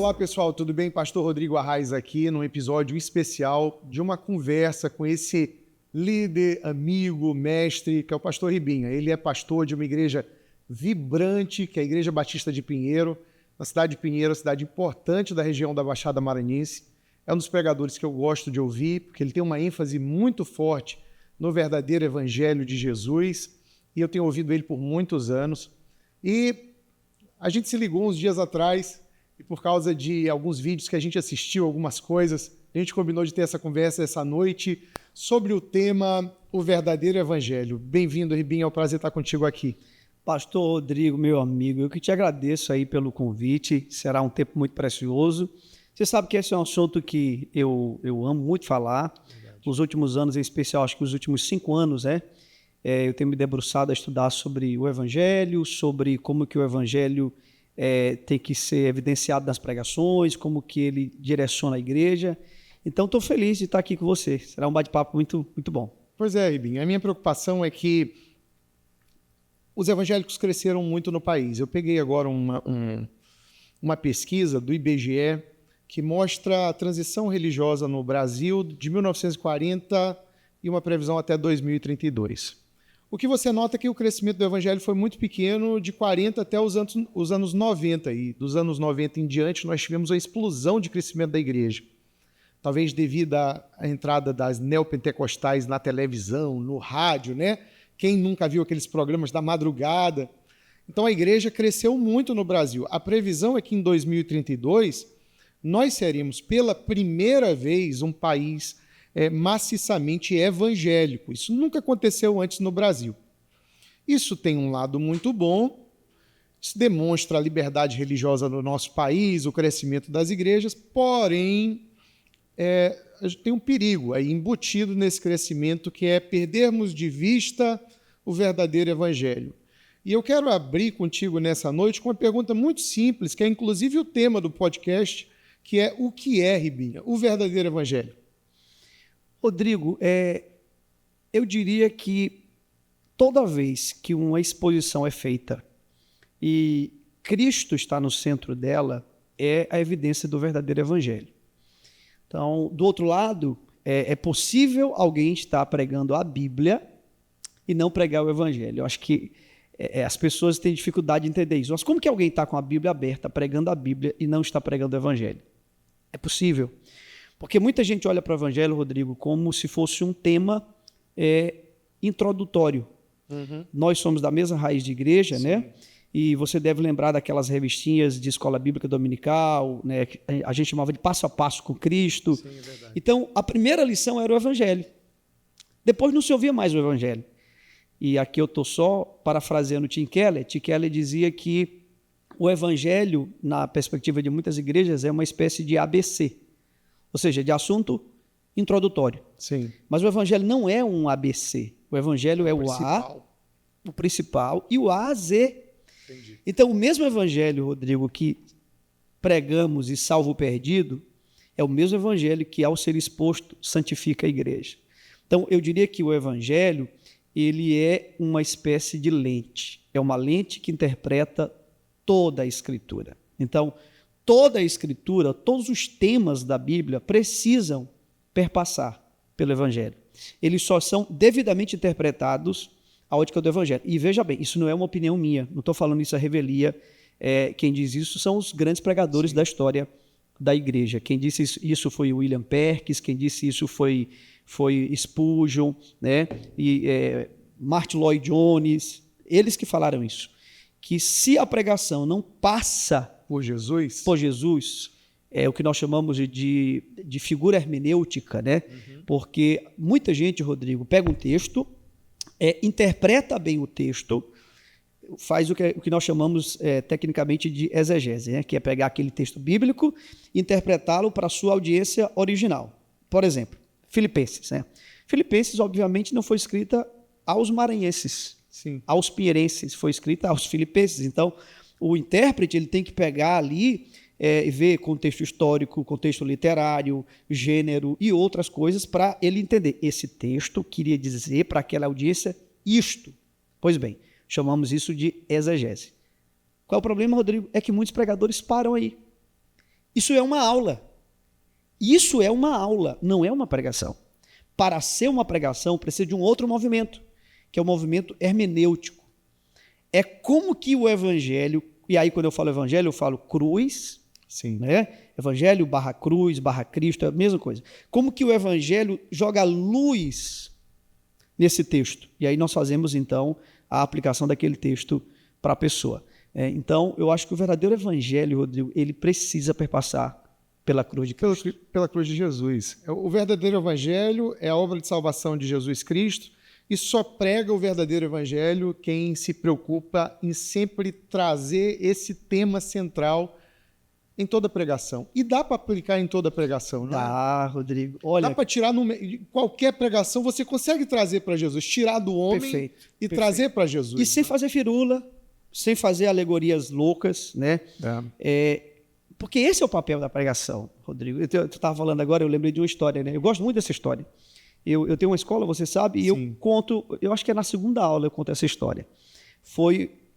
Olá pessoal, tudo bem? Pastor Rodrigo Arraes aqui num episódio especial de uma conversa com esse líder, amigo, mestre, que é o pastor Ribinha. Ele é pastor de uma igreja vibrante, que é a Igreja Batista de Pinheiro, na cidade de Pinheiro, cidade importante da região da Baixada Maranhense. É um dos pregadores que eu gosto de ouvir, porque ele tem uma ênfase muito forte no verdadeiro evangelho de Jesus, e eu tenho ouvido ele por muitos anos. E a gente se ligou uns dias atrás, e por causa de alguns vídeos que a gente assistiu, algumas coisas, a gente combinou de ter essa conversa essa noite sobre o tema O Verdadeiro Evangelho. Bem-vindo, Ribinha, é um prazer estar contigo aqui. Pastor Rodrigo, meu amigo, eu que te agradeço aí pelo convite, será um tempo muito precioso. Você sabe que esse é um assunto que eu amo muito falar. Verdade. Nos últimos anos, em especial, acho que os últimos 5 anos, eu tenho me debruçado a estudar sobre o Evangelho, sobre como que o Evangelho tem que ser evidenciado nas pregações, como que ele direciona a igreja. Então, estou feliz de estar aqui com você. Será um bate-papo muito, muito bom. Pois é, Ribinha, a minha preocupação é que os evangélicos cresceram muito no país. Eu peguei agora uma pesquisa do IBGE que mostra a transição religiosa no Brasil de 1940 e uma previsão até 2032. O que você nota é que o crescimento do evangelho foi muito pequeno de 40 até os anos 90. E dos anos 90 em diante nós tivemos uma explosão de crescimento da igreja. Talvez devido à entrada das neopentecostais na televisão, no rádio, né? Quem nunca viu aqueles programas da madrugada? Então a igreja cresceu muito no Brasil. A previsão é que em 2032 nós seremos pela primeira vez um país maciçamente evangélico. Isso nunca aconteceu antes no Brasil. Isso tem um lado muito bom, isso demonstra a liberdade religiosa no nosso país, o crescimento das igrejas, porém, tem um perigo aí embutido nesse crescimento, que é perdermos de vista o verdadeiro evangelho. E eu quero abrir contigo nessa noite com uma pergunta muito simples, que é inclusive o tema do podcast, que é: o que é, Ribinha, o verdadeiro evangelho? Rodrigo, eu diria que toda vez que uma exposição é feita e Cristo está no centro dela, é a evidência do verdadeiro evangelho. Então, do outro lado, é possível alguém estar pregando a Bíblia e não pregar o evangelho. Eu acho que as pessoas têm dificuldade de entender isso. Mas como que alguém está com a Bíblia aberta, pregando a Bíblia e não está pregando o evangelho? É possível. Porque muita gente olha para o evangelho, Rodrigo, como se fosse um tema introdutório. Uhum. Nós somos da mesma raiz de igreja, sim, né? E você deve lembrar daquelas revistinhas de escola bíblica dominical, né? Que a gente chamava de Passo a Passo com Cristo. Sim, é verdade. Então, a primeira lição era o evangelho. Depois não se ouvia mais o evangelho. E aqui eu estou só parafraseando Tim Keller. Tim Keller dizia que o evangelho, na perspectiva de muitas igrejas, é uma espécie de ABC. Ou seja, de assunto introdutório. Sim. Mas o evangelho não é um ABC. O evangelho é o A, o principal, e o A a Z. Entendi. Então, o mesmo evangelho, Rodrigo, que pregamos e salva o perdido, é o mesmo evangelho que, ao ser exposto, santifica a igreja. Então, eu diria que o evangelho, ele é uma espécie de lente. É uma lente que interpreta toda a Escritura. Então, toda a Escritura, todos os temas da Bíblia precisam perpassar pelo Evangelho. Eles só são devidamente interpretados à ótica do Evangelho. E veja bem, isso não é uma opinião minha, não estou falando isso à revelia. Quem diz isso são os grandes pregadores, sim, da história da igreja. Quem disse isso foi William Perkins, quem disse isso foi Spurgeon, né? E Martin Lloyd Jones, eles que falaram isso. Que se a pregação não passa por Jesus, é o que nós chamamos de figura hermenêutica, né? Uhum. Porque muita gente, Rodrigo, pega um texto, interpreta bem o texto, faz o que nós chamamos tecnicamente de exegese, né? Que é pegar aquele texto bíblico e interpretá-lo para a sua audiência original. Por exemplo, Filipenses, né? Filipenses, obviamente, não foi escrita aos maranhenses, sim, aos pinheirenses, foi escrita aos filipenses. Então, o intérprete ele tem que pegar ali e ver contexto histórico, contexto literário, gênero e outras coisas para ele entender. Esse texto queria dizer para aquela audiência isto. Pois bem, chamamos isso de exegese. Qual é o problema, Rodrigo? É que muitos pregadores param aí. Isso é uma aula. Isso é uma aula, não é uma pregação. Para ser uma pregação, precisa de um outro movimento, que é o movimento hermenêutico. É como que o evangelho, e aí quando eu falo evangelho, eu falo cruz, Sim. né? Evangelho barra cruz, barra Cristo, é a mesma coisa. Como que o evangelho joga luz nesse texto? E aí nós fazemos, então, a aplicação daquele texto para a pessoa. Então, eu acho que o verdadeiro evangelho, Rodrigo, ele precisa perpassar pela cruz de Cristo. Pela cruz de Jesus. O verdadeiro evangelho é a obra de salvação de Jesus Cristo, e só prega o verdadeiro evangelho quem se preocupa em sempre trazer esse tema central em toda pregação. E dá para aplicar em toda pregação, não é? Dá, Rodrigo. Olha, dá para tirar qualquer pregação, você consegue trazer para Jesus, tirar do homem perfeito. Trazer para Jesus. E sem fazer firula, sem fazer alegorias loucas, né? Porque esse é o papel da pregação, Rodrigo. Eu estava falando agora, eu lembrei de uma história, né? Eu gosto muito dessa história. Eu tenho uma escola, você sabe, e eu conto, eu acho que é na segunda aula eu conto essa história.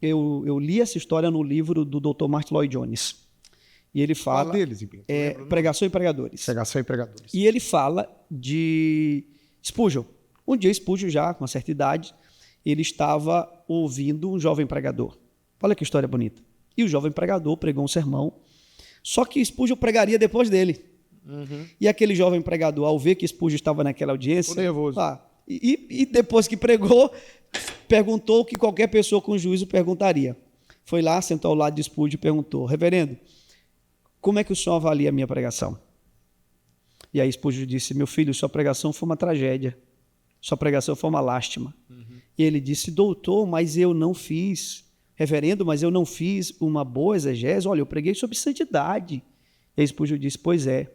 Eu li essa história no livro do Dr. Martin Lloyd Jones. E ele fala... Qual deles, Pregação e Pregadores. Pregação e Pregadores. E ele fala de Spurgeon. Um dia Spurgeon, já com uma certa idade, ele estava ouvindo um jovem pregador. Olha que história bonita. E o jovem pregador pregou um sermão, só que Spurgeon pregaria depois dele. Uhum. E aquele jovem pregador, ao ver que Spurgeon estava naquela audiência... Ficou nervoso. E depois que pregou, perguntou o que qualquer pessoa com juízo perguntaria. Foi lá, sentou ao lado de Spurgeon e perguntou: reverendo, como é que o senhor avalia a minha pregação? E aí Spurgeon disse: meu filho, sua pregação foi uma tragédia. Sua pregação foi uma lástima. Uhum. E ele disse: doutor, mas eu não fiz... Reverendo, mas eu não fiz uma boa exegese. Olha, eu preguei sobre santidade. E aí Spurgeon disse: pois é,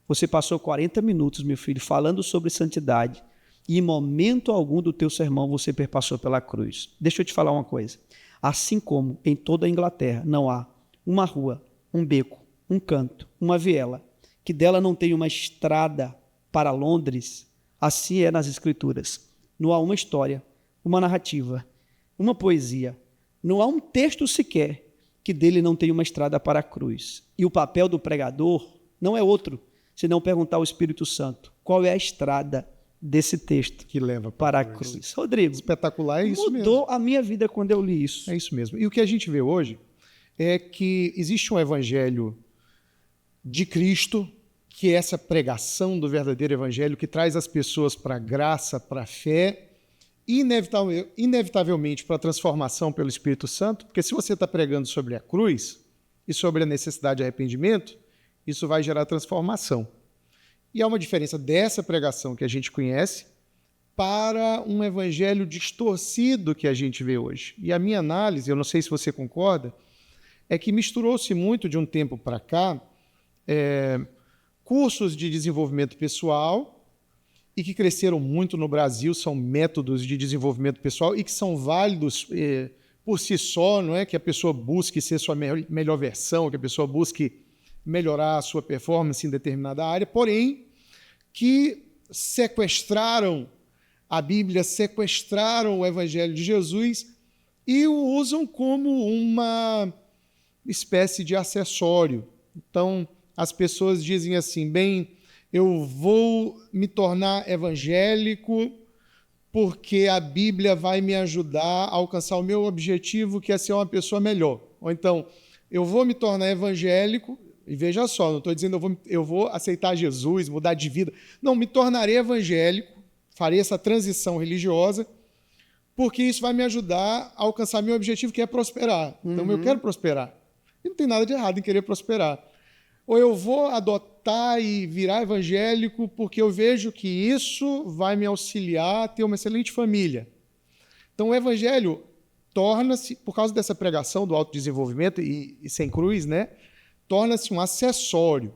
você passou 40 minutos, meu filho, falando sobre santidade, e em momento algum do teu sermão você perpassou pela cruz. Deixa eu te falar uma coisa. Assim como em toda a Inglaterra não há uma rua, um beco, um canto, uma viela, que dela não tenha uma estrada para Londres, assim é nas Escrituras. Não há uma história, uma narrativa, uma poesia, não há um texto sequer que dele não tenha uma estrada para a cruz. E o papel do pregador não é outro, senão perguntar ao Espírito Santo qual é a estrada desse texto que leva para a cruz. Rodrigo, espetacular, é isso mesmo. Mudou a minha vida quando eu li isso. É isso mesmo. E o que a gente vê hoje é que existe um evangelho de Cristo, que é essa pregação do verdadeiro evangelho que traz as pessoas para a graça, para a fé, inevitavelmente para a transformação pelo Espírito Santo, porque se você está pregando sobre a cruz e sobre a necessidade de arrependimento, isso vai gerar transformação. E há uma diferença dessa pregação que a gente conhece para um evangelho distorcido que a gente vê hoje. E a minha análise, eu não sei se você concorda, é que misturou-se muito de um tempo para cá cursos de desenvolvimento pessoal, e que cresceram muito no Brasil, são métodos de desenvolvimento pessoal e que são válidos por si só, não é? Que a pessoa busque ser sua melhor versão, que a pessoa busque melhorar a sua performance em determinada área, porém que sequestraram a Bíblia, sequestraram o Evangelho de Jesus e o usam como uma espécie de acessório. Então, as pessoas dizem assim: bem, eu vou me tornar evangélico porque a Bíblia vai me ajudar a alcançar o meu objetivo, que é ser uma pessoa melhor. Ou então, eu vou me tornar evangélico, e veja só, não estou dizendo eu vou aceitar Jesus, mudar de vida. Não, me tornarei evangélico, farei essa transição religiosa, porque isso vai me ajudar a alcançar meu objetivo, que é prosperar. Então, eu quero prosperar. E não tem nada de errado em querer prosperar. Ou eu vou adotar e virar evangélico porque eu vejo que isso vai me auxiliar a ter uma excelente família. Então, o evangelho torna-se, por causa dessa pregação do autodesenvolvimento e sem cruz, né, torna-se um acessório,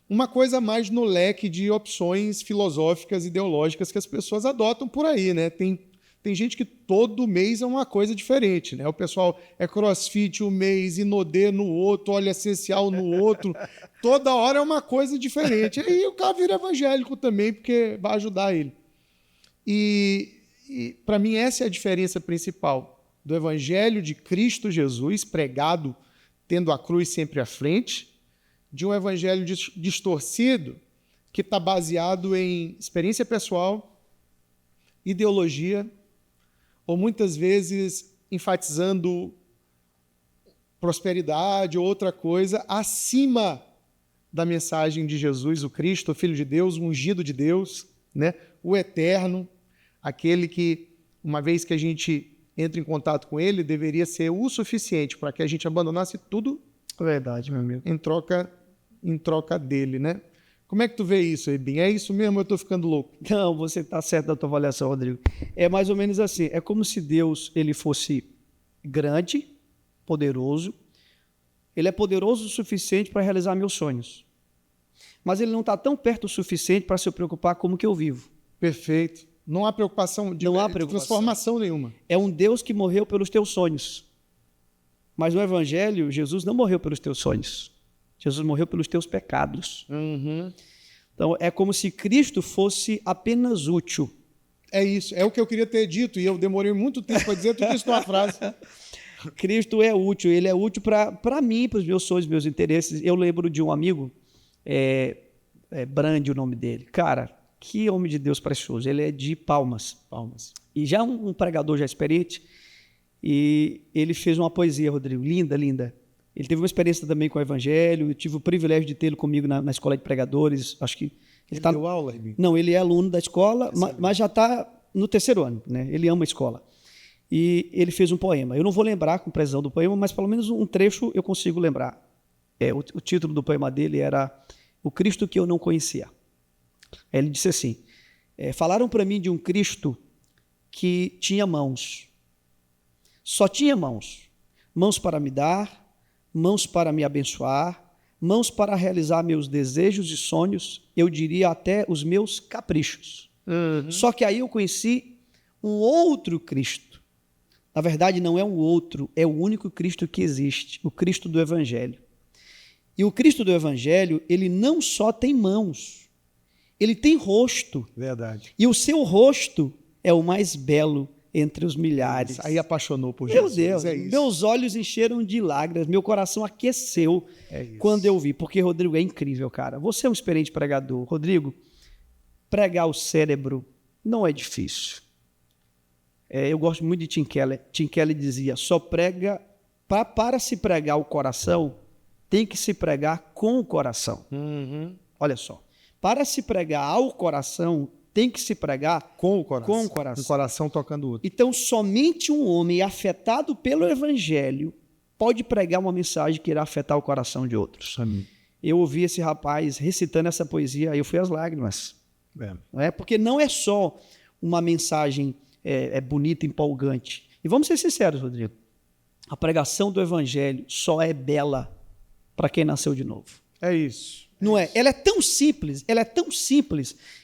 uma coisa a mais no leque de opções filosóficas e ideológicas que as pessoas adotam por aí, né? Tem gente que todo mês é uma coisa diferente, né? O pessoal é crossfit um mês, inodê no outro, óleo essencial no outro. Toda hora é uma coisa diferente. E o cara vira evangélico também, porque vai ajudar ele. E para mim, essa é a diferença principal do evangelho de Cristo Jesus, pregado tendo a cruz sempre à frente, de um evangelho distorcido que está baseado em experiência pessoal, ideologia, ou muitas vezes enfatizando prosperidade ou outra coisa acima da mensagem de Jesus, o Cristo, o Filho de Deus, o ungido de Deus, né? O eterno, aquele que, uma vez que a gente entra em contato com ele, deveria ser o suficiente para que a gente abandonasse tudo. Verdade, meu amigo. Em troca dele, né? Como é que tu vê isso, Ebinho? É isso mesmo ou eu estou ficando louco? Não, você está certo da tua avaliação, Rodrigo. É mais ou menos assim, é como se Deus ele fosse grande, poderoso, ele é poderoso o suficiente para realizar meus sonhos, mas ele não está tão perto o suficiente para se preocupar como que eu vivo. Perfeito. Não há preocupação de transformação nenhuma. É um Deus que morreu pelos teus sonhos. Mas no Evangelho, Jesus não morreu pelos teus sonhos. Jesus morreu pelos teus pecados. Uhum. Então, é como se Cristo fosse apenas útil. É isso. É o que eu queria ter dito, e eu demorei muito tempo para dizer tudo isso numa frase. Cristo é útil. Ele é útil para mim, para os meus sonhos, meus interesses. Eu lembro de um amigo, Brandi, o nome dele. Cara, que homem de Deus precioso. Ele é de Palmas. E já um pregador já experiente. E ele fez uma poesia, Rodrigo, linda, linda. Ele teve uma experiência também com o Evangelho. Eu tive o privilégio de tê-lo comigo na escola de pregadores. Acho que ele deu aula, Ribinho? Não, ele é aluno da escola, mas já está no 3º ano, né? Ele ama a escola. E ele fez um poema. Eu não vou lembrar com precisão do poema, mas pelo menos um trecho eu consigo lembrar. O título do poema dele era O Cristo que eu não conhecia. Ele disse assim: falaram para mim de um Cristo que tinha mãos. Só tinha mãos. Mãos para me dar, mãos para me abençoar, mãos para realizar meus desejos e sonhos, eu diria até os meus caprichos. Uhum. Só que aí eu conheci um outro Cristo. Na verdade, não é um outro, é o único Cristo que existe, o Cristo do Evangelho. E o Cristo do Evangelho, ele não só tem mãos, ele tem rosto. Verdade. E o seu rosto é o mais belo entre os milhares. Aí apaixonou por Meu Jesus. Deus, É isso. meus olhos encheram de lágrimas, meu coração aqueceu quando eu vi. Porque, Rodrigo, é incrível, cara. Você é um experiente pregador. Rodrigo, pregar o cérebro não é difícil. Eu gosto muito de Tim Keller. Tim Keller dizia, só prega, para se pregar o coração, tem que se pregar com o coração. Uhum. Olha só, para se pregar ao coração, tem que se pregar com o coração. Com o coração. Um coração tocando o outro. Então, somente um homem afetado pelo Evangelho pode pregar uma mensagem que irá afetar o coração de outros. Amém. Eu ouvi esse rapaz recitando essa poesia, aí eu fui às lágrimas. Não é? Porque não é só uma mensagem bonita, empolgante. E vamos ser sinceros, Rodrigo. A pregação do Evangelho só é bela para quem nasceu de novo. É isso. Não é? Ela é tão simples,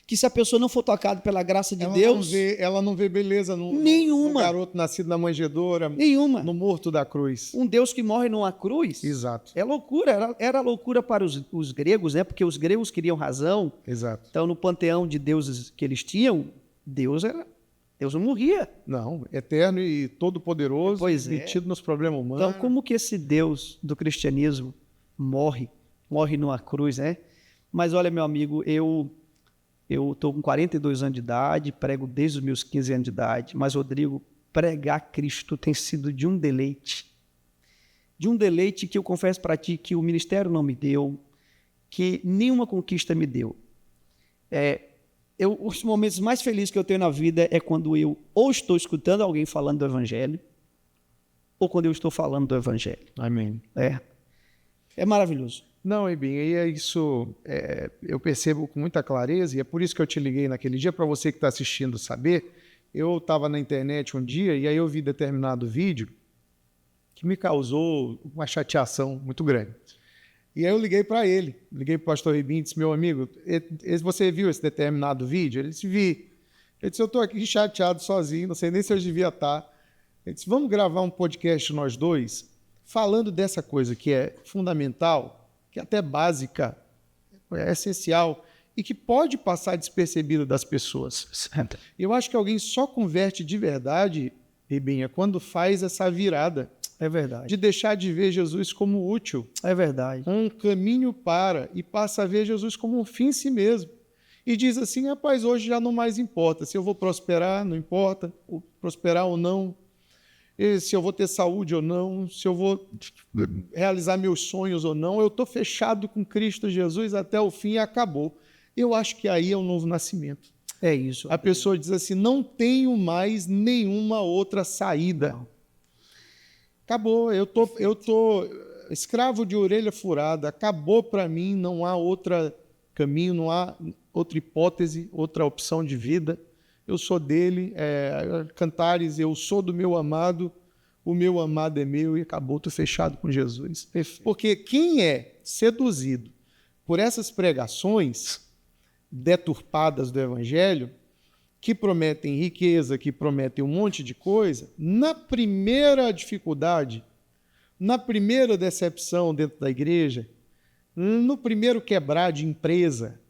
que se a pessoa não for tocada pela graça de Deus... Ela não vê beleza no garoto nascido na manjedoura, nenhuma. No morto da cruz. Um Deus que morre numa cruz. Exato. É loucura, era loucura para os gregos, né? Porque os gregos queriam razão. Exato. Então, no panteão de deuses que eles tinham, Deus não morria. Não, eterno e todo-poderoso, metido nos problemas humanos. Então, como que esse Deus do cristianismo morre numa cruz, né? Mas olha, meu amigo, eu estou com 42 anos de idade, prego desde os meus 15 anos de idade, mas, Rodrigo, pregar Cristo tem sido de um deleite que eu confesso para ti que o ministério não me deu, que nenhuma conquista me deu. Os momentos mais felizes que eu tenho na vida é quando eu ou estou escutando alguém falando do Evangelho, ou quando eu estou falando do Evangelho. Amém. É maravilhoso. Não, Ebinho, e é isso, eu percebo com muita clareza, e é por isso que eu te liguei naquele dia, para você que está assistindo saber. Eu estava na internet um dia, e aí eu vi determinado vídeo que me causou uma chateação muito grande. E aí eu liguei para ele, liguei para o pastor Ribinho e disse, meu amigo, você viu esse determinado vídeo? Ele disse, vi. Ele disse, eu estou aqui chateado sozinho, não sei nem se eu devia estar. Ele disse, vamos gravar um podcast nós dois, falando dessa coisa que é fundamental, que é até básica, é essencial, e que pode passar despercebido das pessoas. Eu acho que alguém só converte de verdade, Ribinha, quando faz essa virada. É verdade. De deixar de ver Jesus como útil. É verdade. Um caminho para, e passa a ver Jesus como um fim em si mesmo. E diz assim, rapaz, hoje já não mais importa. Se eu vou prosperar, não importa. Prosperar ou não. Se eu vou ter saúde ou não. Se eu vou realizar meus sonhos ou não. Eu estou fechado com Cristo Jesus até o fim e acabou. Eu acho que aí é um novo nascimento. É isso. A pessoa diz assim, não tenho mais nenhuma outra saída. Não. Acabou, eu tô escravo de orelha furada, acabou para mim, não há outro caminho, não há outra hipótese, outra opção de vida. Eu sou dele, Cantares, eu sou do meu amado, o meu amado é meu e acabou, estou fechado com Jesus. Perfeito. Porque quem é seduzido por essas pregações deturpadas do Evangelho, que prometem riqueza, que prometem um monte de coisa, na primeira dificuldade, na primeira decepção dentro da igreja, no primeiro quebrar de empresa,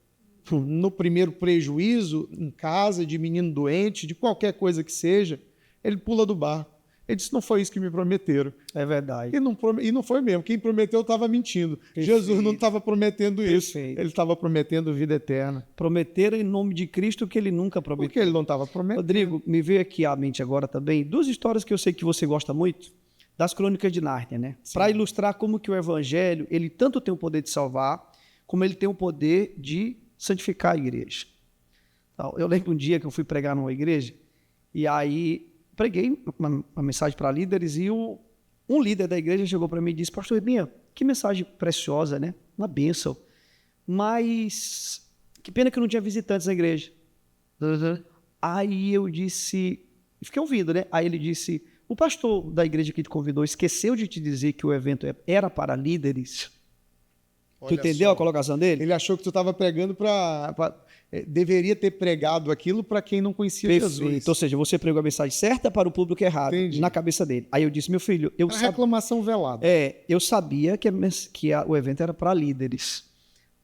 no primeiro prejuízo em casa, de menino doente, de qualquer coisa que seja, ele pula do barco. Ele disse, não foi isso que me prometeram. É verdade. E não foi mesmo. Quem prometeu estava mentindo. Perfeito. Jesus não estava prometendo isso. Perfeito. Ele estava prometendo vida eterna. Prometeram em nome de Cristo que ele nunca prometeu. Porque ele não estava prometendo. Rodrigo, me veio aqui à mente agora também duas histórias que eu sei que você gosta muito, das Crônicas de Nárnia, né? Para ilustrar como que o Evangelho, ele tanto tem o poder de salvar, como ele tem o poder de santificar a igreja. Então, eu lembro um dia que eu fui pregar numa igreja, e aí preguei uma mensagem para líderes, e um líder da igreja chegou para mim e disse, pastor Ribinha, que mensagem preciosa, né? Uma bênção. Mas que pena que eu não tinha visitantes na igreja. Aí eu disse, fiquei ouvindo, né? Aí ele disse, o pastor da igreja que te convidou esqueceu de te dizer que o evento era para líderes. Tu entendeu a colocação dele? Ele achou que tu estava pregando deveria ter pregado aquilo para quem não conhecia Perfeito. Jesus. Ou seja, você pregou a mensagem certa para o público errado. Entendi. Na cabeça dele. Aí eu disse, meu filho, eu sabia. Reclamação velada. Eu sabia que o evento era para líderes.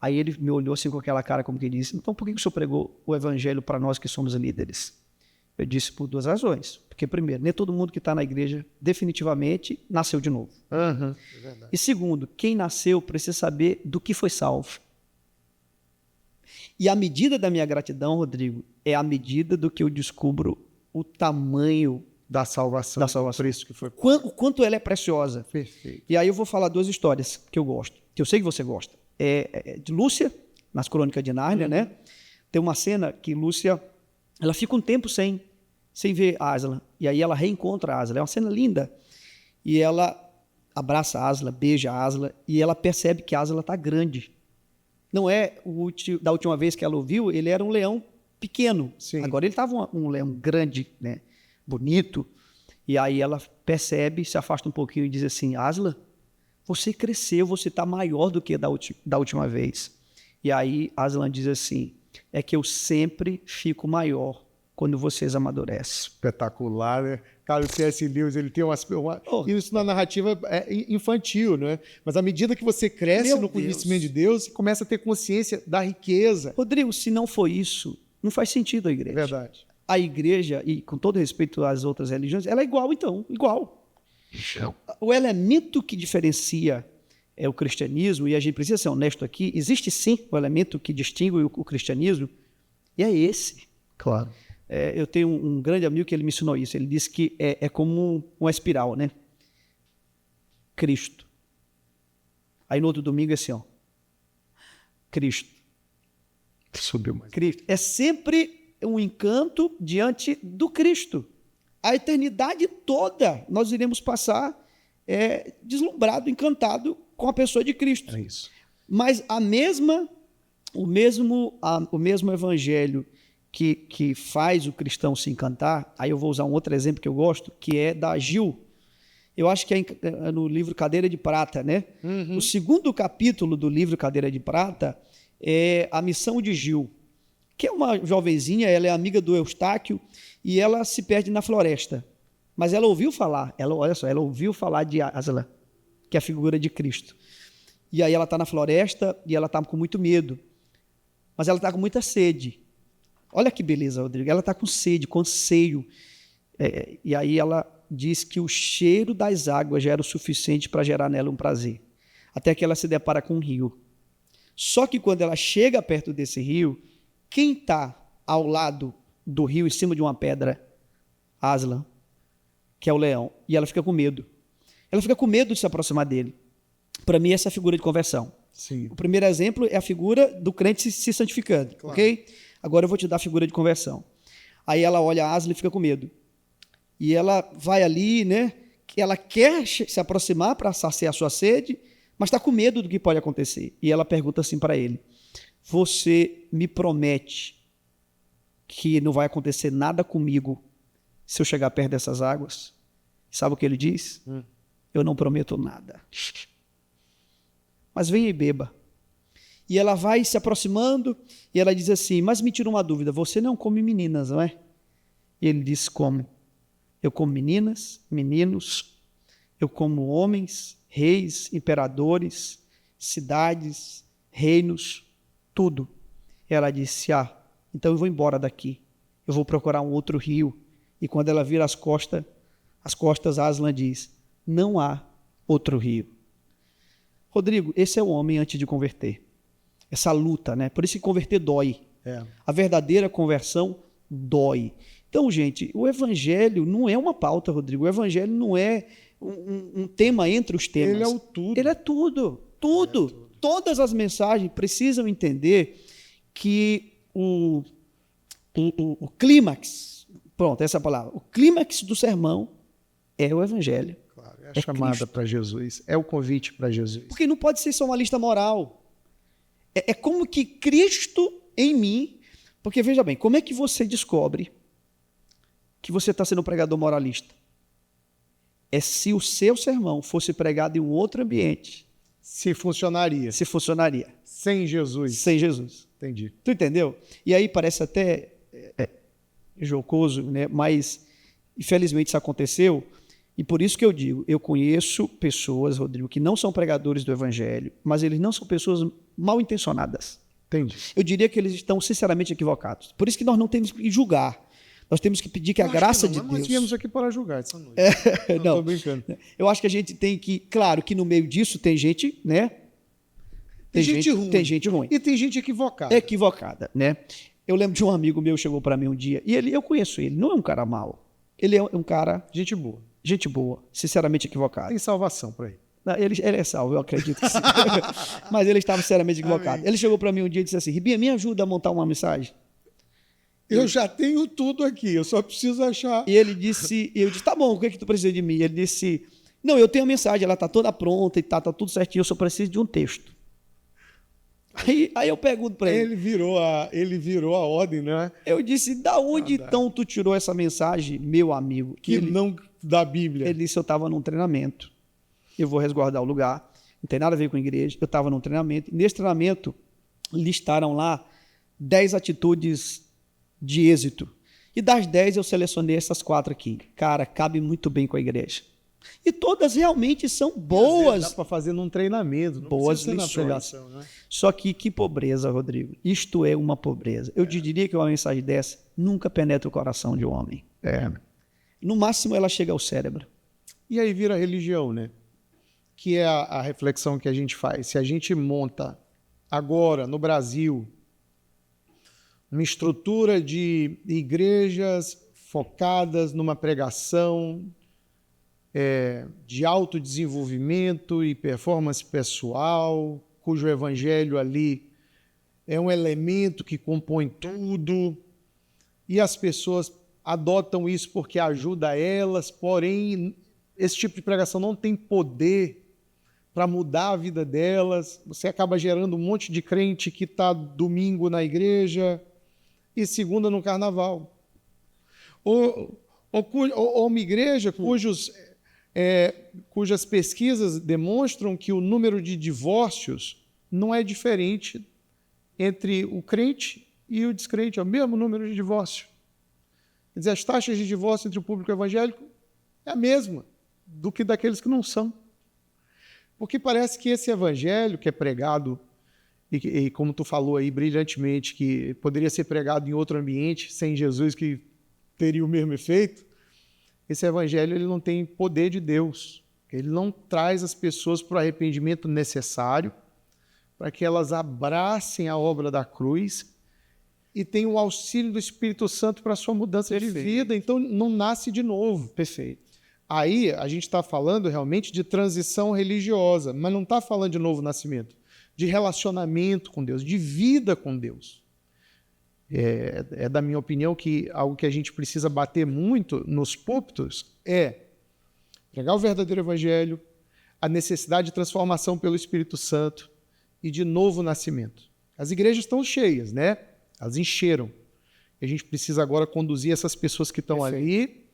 Aí ele me olhou assim com aquela cara como que disse, então por que o senhor pregou o evangelho para nós que somos líderes? Eu disse por duas razões. Porque, primeiro, nem todo mundo que está na igreja definitivamente nasceu de novo. É verdade. E segundo, quem nasceu precisa saber do que foi salvo. E a medida da minha gratidão, Rodrigo, é a medida do que eu descubro o tamanho Da salvação. Da preço que foi. o quanto ela é preciosa. Perfeito. E aí eu vou falar duas histórias que eu gosto, que eu sei que você gosta. De Lúcia, nas Crônicas de Nárnia, né? Tem uma cena que Lúcia, ela fica um tempo sem ver Aslan. E aí ela reencontra Aslan. É uma cena linda. E ela abraça Aslan, beija Aslan, e ela percebe que Aslan está grande. Não é da última vez que ela o viu, ele era um leão pequeno. Sim. Agora ele estava um leão grande, né? Bonito. E aí ela percebe, se afasta um pouquinho e diz assim, Aslan, você cresceu, você está maior do que da última vez. E aí Aslan diz assim, é que eu sempre fico maior quando vocês amadurecem. Espetacular, né? Cara, o C.S. Lewis, ele tem isso na narrativa infantil, né? Mas à medida que você cresce no conhecimento de Deus, você começa a ter consciência da riqueza. Rodrigo, se não for isso, não faz sentido a igreja. Verdade. A igreja, e com todo respeito às outras religiões, ela é igual, então, igual. O elemento que diferencia o cristianismo, e a gente precisa ser honesto aqui, existe sim o elemento que distingue o cristianismo, e é esse. Claro. Eu tenho um grande amigo que ele me ensinou isso. Ele disse que é como uma espiral, né? Cristo. Aí no outro domingo é assim, ó. Cristo. Subiu mais. Cristo. É sempre um encanto diante do Cristo. A eternidade toda nós iremos passar deslumbrado, encantado com a pessoa de Cristo. É isso. Mas o mesmo evangelho que faz o cristão se encantar, aí eu vou usar um outro exemplo que eu gosto, que é da Gil. Eu acho que é no livro Cadeira de Prata, né? Uhum. O segundo capítulo do livro Cadeira de Prata é a missão de Gil, que é uma jovenzinha, ela é amiga do Eustáquio e ela se perde na floresta. Mas ela ouviu falar, ela ouviu falar de Aslan, que é a figura de Cristo. E aí ela está na floresta e ela está com muito medo, mas ela está com muita sede. Olha que beleza, Rodrigo. Ela está com sede, com anseio. E aí ela diz que o cheiro das águas já era o suficiente para gerar nela um prazer. Até que ela se depara com um rio. Só que quando ela chega perto desse rio, quem está ao lado do rio, em cima de uma pedra? Aslan, que é o leão. E ela fica com medo. Ela fica com medo de se aproximar dele. Para mim, essa é a figura de conversão. Sim. O primeiro exemplo é a figura do crente se santificando, claro. Ok? Agora eu vou te dar a figura de conversão. Aí ela olha a Aslan e fica com medo. E ela vai ali, né? Ela quer se aproximar para saciar a sua sede, mas está com medo do que pode acontecer. E ela pergunta assim para ele: você me promete que não vai acontecer nada comigo se eu chegar perto dessas águas? Sabe o que ele diz? Eu não prometo nada. Mas venha e beba. E ela vai se aproximando e ela diz assim: mas me tira uma dúvida, você não come meninas, não é? E ele diz: como? Eu como meninas, meninos, eu como homens, reis, imperadores, cidades, reinos, tudo. E ela disse: então eu vou embora daqui, eu vou procurar um outro rio. E quando ela vira as costas, Aslan diz: não há outro rio. Rodrigo, esse é o homem antes de converter. Essa luta, né? Por isso que converter dói. A verdadeira conversão dói. Então, gente, o evangelho não é uma pauta, Rodrigo. O evangelho não é um tema entre os temas. Ele é o tudo. Ele é tudo. Tudo. Todas as mensagens precisam entender que o clímax, pronto, essa é a palavra, o clímax do sermão é o evangelho. Claro, é a chamada para Jesus, é o convite para Jesus. Porque não pode ser só uma lista moral. É como que Cristo em mim, porque veja bem, como é que você descobre que você está sendo um pregador moralista? É se o seu sermão fosse pregado em um outro ambiente. Se funcionaria. Se funcionaria. Sem Jesus. Sem Jesus. Entendi. Tu entendeu? E aí parece até jocoso, né? Mas infelizmente isso aconteceu. E por isso que eu digo, eu conheço pessoas, Rodrigo, que não são pregadores do evangelho, mas eles não são pessoas mal intencionadas. Entendi. Eu diria que eles estão sinceramente equivocados. Por isso que nós não temos que julgar. Nós temos que pedir que a graça de Deus... Nós viemos aqui para julgar essa noite. Não, tô brincando. Eu acho que a gente tem que... Claro que no meio disso tem gente, né? Tem gente ruim. Tem gente ruim. E tem gente equivocada. Equivocada, né? Eu lembro de um amigo meu que chegou para mim um dia, e eu conheço ele, não é um cara mau. Ele é um cara... Gente boa. Gente boa, sinceramente equivocado. Tem salvação por aí. Ele é salvo, eu acredito que sim. Mas ele estava sinceramente equivocado. Amém. Ele chegou para mim um dia e disse assim: Ribinha, me ajuda a montar uma mensagem. Eu já tenho tudo aqui, eu só preciso achar. E ele disse, eu disse, tá bom, o que é que tu precisa de mim? Ele disse, não, eu tenho a mensagem, ela está toda pronta e tá tudo certinho, eu só preciso de um texto. Aí eu pergunto para ele. Ele virou a ordem, né? Eu disse, da onde então tu tirou essa mensagem, meu amigo? Não da Bíblia. Ele disse, eu estava num treinamento, eu vou resguardar o lugar, não tem nada a ver com a igreja, eu estava num treinamento, e nesse treinamento listaram lá 10 atitudes de êxito. E das 10 eu selecionei essas 4 aqui. Cara, cabe muito bem com a igreja. E todas realmente são boas. Dá para fazer num treinamento. Não boas lições. pregação, né? Só que pobreza, Rodrigo. Isto é uma pobreza. Eu te diria que uma mensagem dessa nunca penetra o coração de um homem. No máximo ela chega ao cérebro. E aí vira religião, né? Que é a reflexão que a gente faz. Se a gente monta agora no Brasil uma estrutura de igrejas focadas numa pregação de autodesenvolvimento e performance pessoal, cujo evangelho ali é um elemento que compõe tudo, e as pessoas adotam isso porque ajuda elas, porém, esse tipo de pregação não tem poder para mudar a vida delas. Você acaba gerando um monte de crente que está domingo na igreja e segunda no carnaval. Ou uma igreja cujas pesquisas demonstram que o número de divórcios não é diferente entre o crente e o descrente, é o mesmo número de divórcio. Quer dizer, as taxas de divórcio entre o público evangélico é a mesma do que daqueles que não são. Porque parece que esse evangelho que é pregado, e como tu falou aí brilhantemente, que poderia ser pregado em outro ambiente, sem Jesus, que teria o mesmo efeito, esse evangelho ele não tem poder de Deus. Ele não traz as pessoas para o arrependimento necessário, para que elas abracem a obra da cruz e tenham o auxílio do Espírito Santo para a sua mudança de vida. Então, não nasce de novo. Perfeito. Aí, a gente está falando realmente de transição religiosa, mas não está falando de novo nascimento, de relacionamento com Deus, de vida com Deus. É da minha opinião que algo que a gente precisa bater muito nos púlpitos é pregar o verdadeiro evangelho, a necessidade de transformação pelo Espírito Santo e de novo nascimento. As igrejas estão cheias, né? Elas encheram. E a gente precisa agora conduzir essas pessoas que estão ali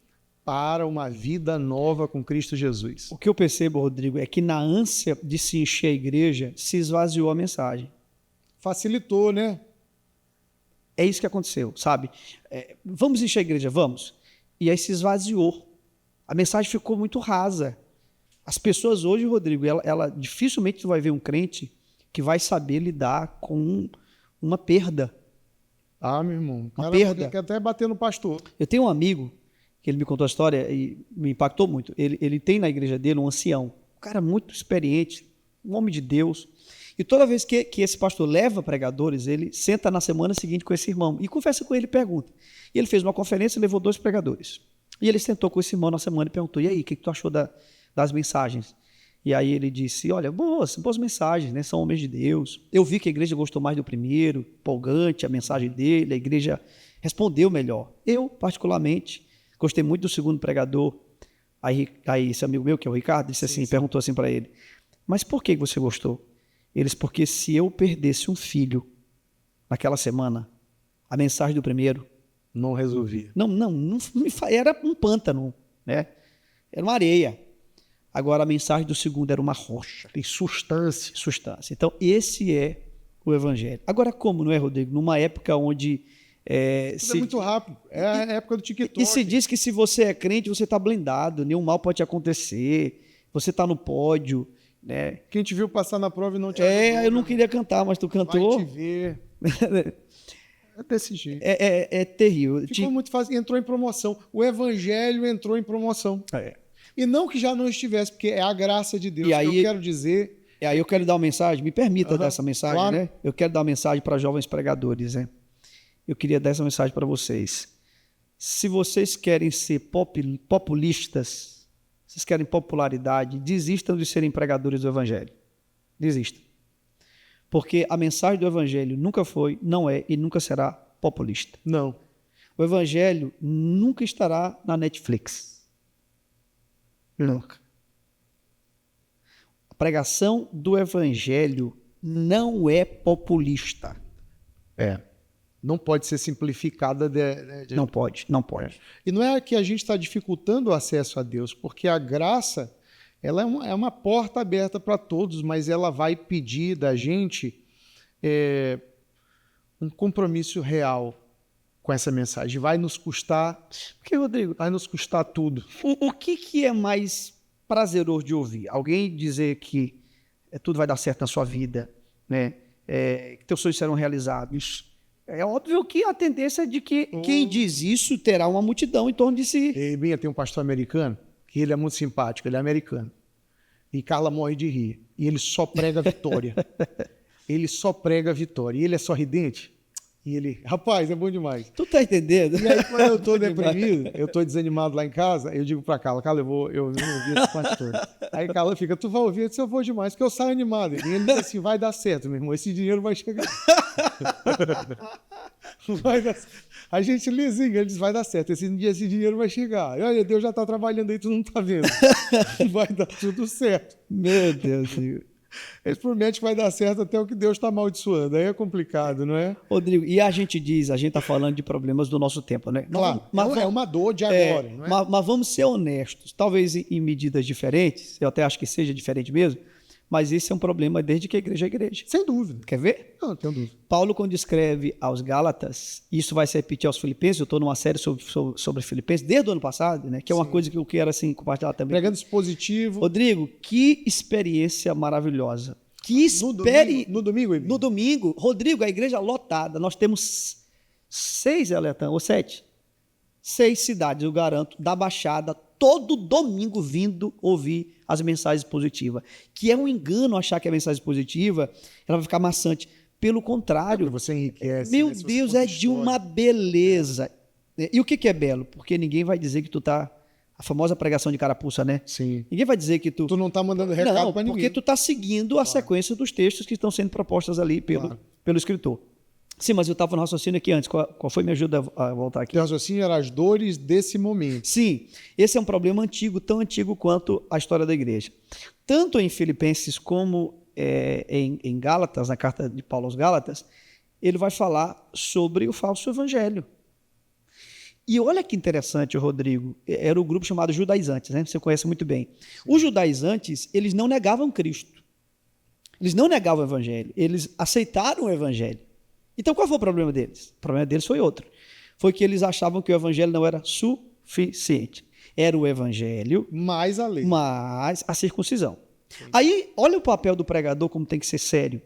para uma vida nova com Cristo Jesus. O que eu percebo, Rodrigo, é que na ânsia de se encher a igreja, se esvaziou a mensagem. Facilitou, né? É isso que aconteceu, sabe? Vamos encher a igreja, vamos. E aí se esvaziou. A mensagem ficou muito rasa. As pessoas hoje, Rodrigo, ela dificilmente tu vai ver um crente que vai saber lidar com uma perda. Ah, meu irmão. Uma perda. Quer até bater no pastor. Eu tenho um amigo que ele me contou a história e me impactou muito. Ele tem na igreja dele um ancião, um cara muito experiente, um homem de Deus. E toda vez que esse pastor leva pregadores, ele senta na semana seguinte com esse irmão e conversa com ele e pergunta. E ele fez uma conferência e levou 2 pregadores. E ele sentou com esse irmão na semana e perguntou, e aí, o que tu achou das mensagens? E aí ele disse, olha, boas mensagens, né? São homens de Deus. Eu vi que a igreja gostou mais do primeiro, empolgante, a mensagem dele, a igreja respondeu melhor. Eu, particularmente, gostei muito do segundo pregador. Aí esse amigo meu, que é o Ricardo, disse assim, perguntou assim para ele, mas por que você gostou? Eles, porque se eu perdesse um filho naquela semana, a mensagem do primeiro não resolvia. Não era um pântano, né? Era uma areia. Agora a mensagem do segundo era uma rocha. Tem substância. Então esse é o evangelho. Agora como, não é, Rodrigo? Numa época onde... É muito rápido. É a época do TikTok. E se diz que se você é crente, você está blindado, nenhum mal pode te acontecer, você está no pódio, né? Quem te viu passar na prova e não te ajudou, eu não queria cantar, mas tu cantou. Vai te ver. É desse jeito. É terrível. Ficou muito fácil. Entrou em promoção. O evangelho entrou em promoção. E não que já não estivesse, porque é a graça de Deus. E aí, eu quero dizer... E aí eu quero dar uma mensagem, me permita dar essa mensagem, claro. Né? Eu quero dar uma mensagem para jovens pregadores, né? Eu queria dar essa mensagem para vocês. Se vocês querem ser populistas, vocês querem popularidade, desistam de serem pregadores do evangelho. Desistam. Porque a mensagem do evangelho nunca foi, não é e nunca será populista. Não. O evangelho nunca estará na Netflix. Nunca. A pregação do evangelho não é populista. Não pode ser simplificada. Não pode. E não é que a gente está dificultando o acesso a Deus, porque a graça ela é uma porta aberta para todos, mas ela vai pedir da gente um compromisso real com essa mensagem. Vai nos custar... Porque, Rodrigo, vai nos custar tudo. O que é mais prazeroso de ouvir? Alguém dizer que tudo vai dar certo na sua vida, né? Que teus sonhos serão realizados. É óbvio que a tendência é de que quem diz isso terá uma multidão em torno de si. Tem um pastor americano, que ele é muito simpático, ele é americano. E Carla morre de rir. E ele só prega vitória. Ele só prega vitória. E ele é sorridente. E ele, rapaz, é bom demais. Tu tá entendendo? E aí, quando eu tô deprimido, eu tô desanimado lá em casa, eu digo pra Carla, eu vou ouvir esse pastor. Aí Carla fica, tu vai ouvir? Eu disse, eu vou demais, porque eu saio animado. E ele diz assim, vai dar certo, meu irmão, esse dinheiro vai chegar. Vai dar certo. A gente lisinha, ele diz, vai dar certo, esse dinheiro vai chegar. Olha, Deus já tá trabalhando aí, tu não tá vendo. Vai dar tudo certo. Meu Deus, Senhor. Eles prometem que vai dar certo até o que Deus está amaldiçoando. Aí é complicado, não é? Rodrigo, e a gente está falando de problemas do nosso tempo, né? Claro, mas é uma dor de agora. Não é? Mas vamos ser honestos. Talvez em medidas diferentes, eu até acho que seja diferente mesmo, mas esse é um problema desde que a igreja é igreja. Sem dúvida. Quer ver? Não tenho dúvida. Paulo, quando escreve aos Gálatas, isso vai se repetir aos Filipenses, eu estou numa série sobre Filipenses desde o ano passado, né? Que é uma coisa que eu quero assim, compartilhar também. Pregando dispositivo. Rodrigo, que experiência maravilhosa. No domingo, No domingo, Rodrigo, a igreja lotada, nós temos 6, Eletão, ou 7? 6 cidades, eu garanto, da Baixada, todo domingo vindo ouvir as mensagens positivas. Que é um engano achar que a mensagem positiva ela vai ficar maçante. Pelo contrário, Você enriquece. meu né? Se você Deus, conta é de uma história. beleza. E o que é belo? Porque ninguém vai dizer que tu tá... A famosa pregação de carapuça, né? Sim. Ninguém vai dizer que tu... Tu não tá mandando recado Não, para ninguém. porque tu tá seguindo a sequência dos textos que estão sendo propostos ali pelo escritor. Sim, mas eu estava no raciocínio aqui antes. Qual foi? Me ajuda a voltar aqui. Teu raciocínio era as dores desse momento. Sim, esse é um problema antigo, tão antigo quanto a história da igreja. Tanto em Filipenses como em Gálatas, na carta de Paulo aos Gálatas, ele vai falar sobre o falso evangelho. E olha que interessante, Rodrigo, era o grupo chamado judaizantes, né? Você conhece muito bem. Os judaizantes, eles não negavam Cristo. Eles não negavam o evangelho, eles aceitaram o evangelho. Então qual foi o problema deles? O problema deles foi outro. Foi que eles achavam que o evangelho não era suficiente. Era o evangelho, Mais a lei. mais a circuncisão. Aí, olha o papel do pregador como tem que ser sério.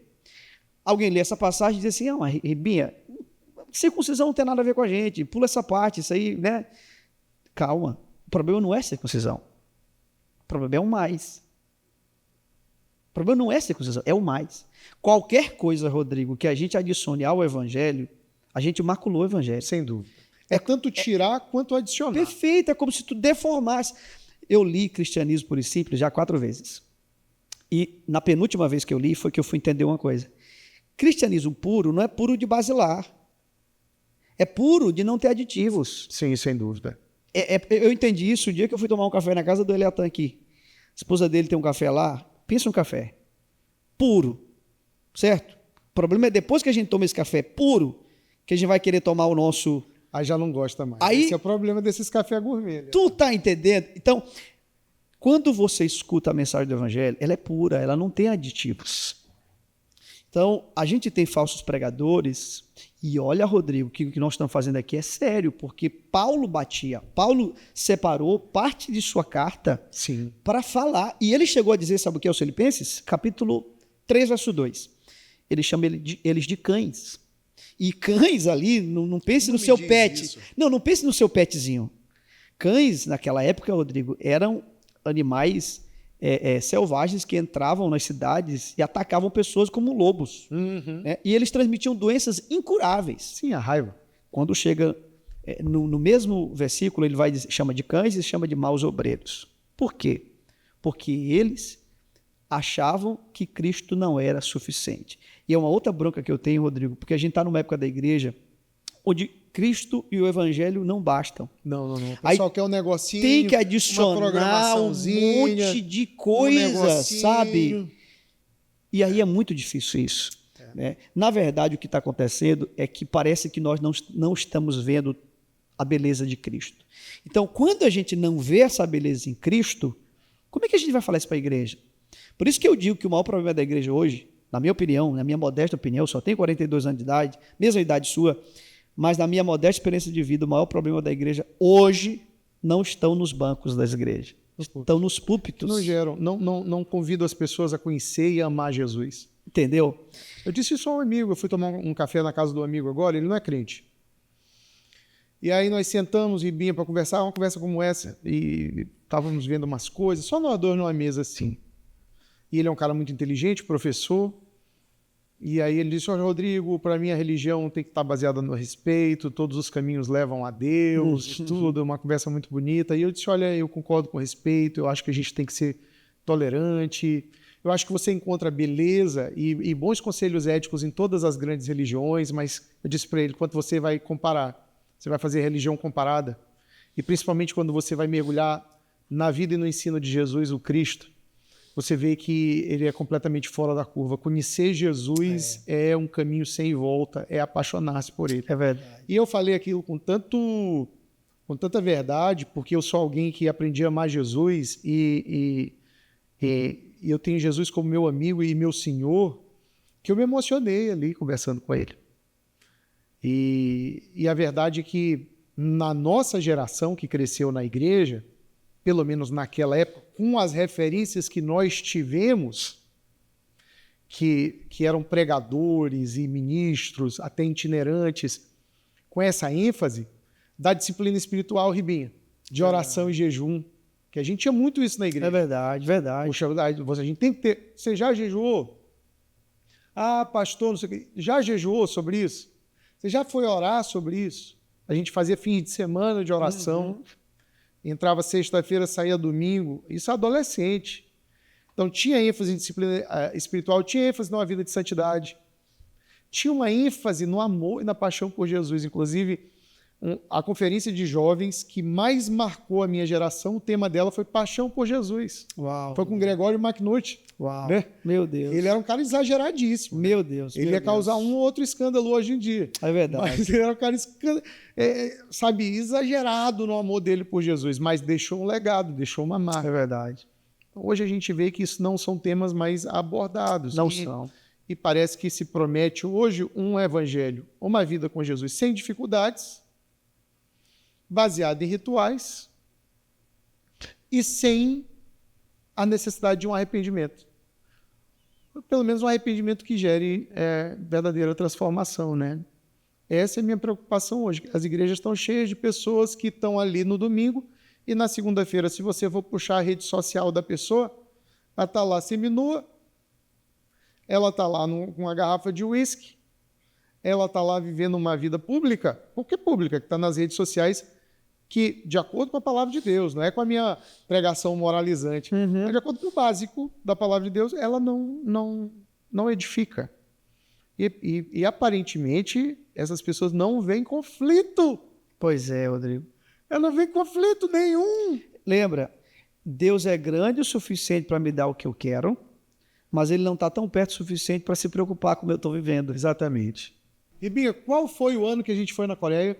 Alguém lê essa passagem e diz assim, Ribinha, circuncisão não tem nada a ver com a gente, pula essa parte, isso aí, né? Calma, o problema não é circuncisão. O problema é o mais. O problema não é circuncisão, é o mais. Qualquer coisa, Rodrigo, que a gente adicione ao evangelho, a gente maculou o evangelho. Sem dúvida. É tanto tirar quanto adicionar. Perfeito, é como se tu deformasse. Eu li Cristianismo Puro e Simples já 4 vezes. E na penúltima vez que eu li foi que eu fui entender uma coisa. Cristianismo puro não é puro de basilar. É puro de não ter aditivos. Sim, sem dúvida. Eu entendi isso o dia que eu fui tomar um café na casa do Eliatan aqui. A esposa dele tem um café lá. Pensa um café. Puro. Certo? O problema é depois que a gente toma esse café puro, que a gente vai querer tomar o nosso... Aí já não gosta mais. Aí, esse é o problema desses café gourmet. Né? Tu tá entendendo? Então, quando você escuta a mensagem do evangelho, ela é pura, ela não tem aditivos. Então, a gente tem falsos pregadores, e olha, Rodrigo, que o que nós estamos fazendo aqui é sério, porque Paulo separou parte de sua carta para falar, e ele chegou a dizer, sabe o que é os Filipenses? Capítulo 3, verso 2. Ele chama eles de cães. E cães ali, não pense no seu pet. Isso. Não pense no seu petzinho. Cães, naquela época, Rodrigo, eram animais selvagens que entravam nas cidades e atacavam pessoas como lobos. Uhum. Né? E eles transmitiam doenças incuráveis. Sim, a raiva. Quando chega no mesmo versículo, ele chama de cães e chama de maus obreiros. Por quê? Porque eles achavam que Cristo não era suficiente. E é uma outra bronca que eu tenho, Rodrigo, porque a gente está numa época da igreja onde Cristo e o Evangelho não bastam. Não. O pessoal quer um negocinho, tem que adicionar um monte de coisa, sabe? E aí é muito difícil isso. Né? Na verdade, o que está acontecendo é que parece que nós não estamos vendo a beleza de Cristo. Então, quando a gente não vê essa beleza em Cristo, como é que a gente vai falar isso para a igreja? Por isso que eu digo que o maior problema da igreja hoje, na minha opinião, na minha modesta opinião, eu só tenho 42 anos de idade, mesma idade sua, mas na minha modesta experiência de vida, o maior problema da igreja hoje não estão nos bancos das igrejas, estão nos púlpitos. Não convido as pessoas a conhecer e amar Jesus. Entendeu? Eu disse isso a um amigo, eu fui tomar um café na casa do amigo agora, ele não é crente. E aí nós sentamos, Ribinha, para conversar, uma conversa como essa, e estávamos vendo umas coisas, só nós dois numa mesa assim. E ele é um cara muito inteligente, professor. E aí ele disse, Rodrigo, para mim a religião tem que estar baseada no respeito, todos os caminhos levam a Deus, tudo, uma conversa muito bonita. E eu disse, olha, eu concordo com respeito, eu acho que a gente tem que ser tolerante, eu acho que você encontra beleza e bons conselhos éticos em todas as grandes religiões, mas eu disse para ele, quando você vai comparar, você vai fazer religião comparada, e principalmente quando você vai mergulhar na vida e no ensino de Jesus, o Cristo, você vê que ele é completamente fora da curva. Conhecer Jesus é um caminho sem volta, é apaixonar-se por ele. É verdade. E eu falei aquilo com tanta verdade, porque eu sou alguém que aprendi a amar Jesus e eu tenho Jesus como meu amigo e meu Senhor, que eu me emocionei ali conversando com ele. E a verdade é que na nossa geração que cresceu na igreja, pelo menos naquela época, com as referências que nós tivemos, que eram pregadores e ministros, até itinerantes, com essa ênfase, da disciplina espiritual, Ribinha, de oração e jejum, que a gente tinha muito isso na igreja. É verdade, verdade. Poxa, a gente tem que ter... Você já jejuou? Ah, pastor, não sei o quê. Já jejuou sobre isso? Você já foi orar sobre isso? A gente fazia fim de semana de oração, entrava sexta-feira, saía domingo. Isso é adolescente. Então tinha ênfase em disciplina espiritual, tinha ênfase numa vida de santidade. Tinha uma ênfase no amor e na paixão por Jesus. Inclusive, a conferência de jovens que mais marcou a minha geração, o tema dela foi Paixão por Jesus. Uau. Foi com Gregório McNulty. Uau. Né? Meu Deus. Ele era um cara exageradíssimo. Meu Deus. Ele ia causar um ou outro escândalo hoje em dia. É verdade. Mas ele era um cara, sabe, exagerado no amor dele por Jesus. Mas deixou um legado, deixou uma marca. É verdade. Hoje a gente vê que isso não são temas mais abordados. Não são. E parece que se promete hoje um evangelho, uma vida com Jesus sem dificuldades, baseado em rituais e sem a necessidade de um arrependimento. Pelo menos um arrependimento que gere verdadeira transformação, né? Essa é a minha preocupação hoje. As igrejas estão cheias de pessoas que estão ali no domingo e na segunda-feira, se você for puxar a rede social da pessoa, ela está lá seminua, ela está lá com uma garrafa de uísque, ela está lá vivendo uma vida pública, por que pública? Que está nas redes sociais, que, de acordo com a palavra de Deus, não é com a minha pregação moralizante, mas de acordo com o básico da palavra de Deus, ela não edifica. E aparentemente, essas pessoas não veem conflito. Pois é, Rodrigo. Ela não vê conflito nenhum. Lembra, Deus é grande o suficiente para me dar o que eu quero, mas Ele não está tão perto o suficiente para se preocupar com o que eu estou vivendo. Exatamente. Ribinha, qual foi o ano que a gente foi na Coreia?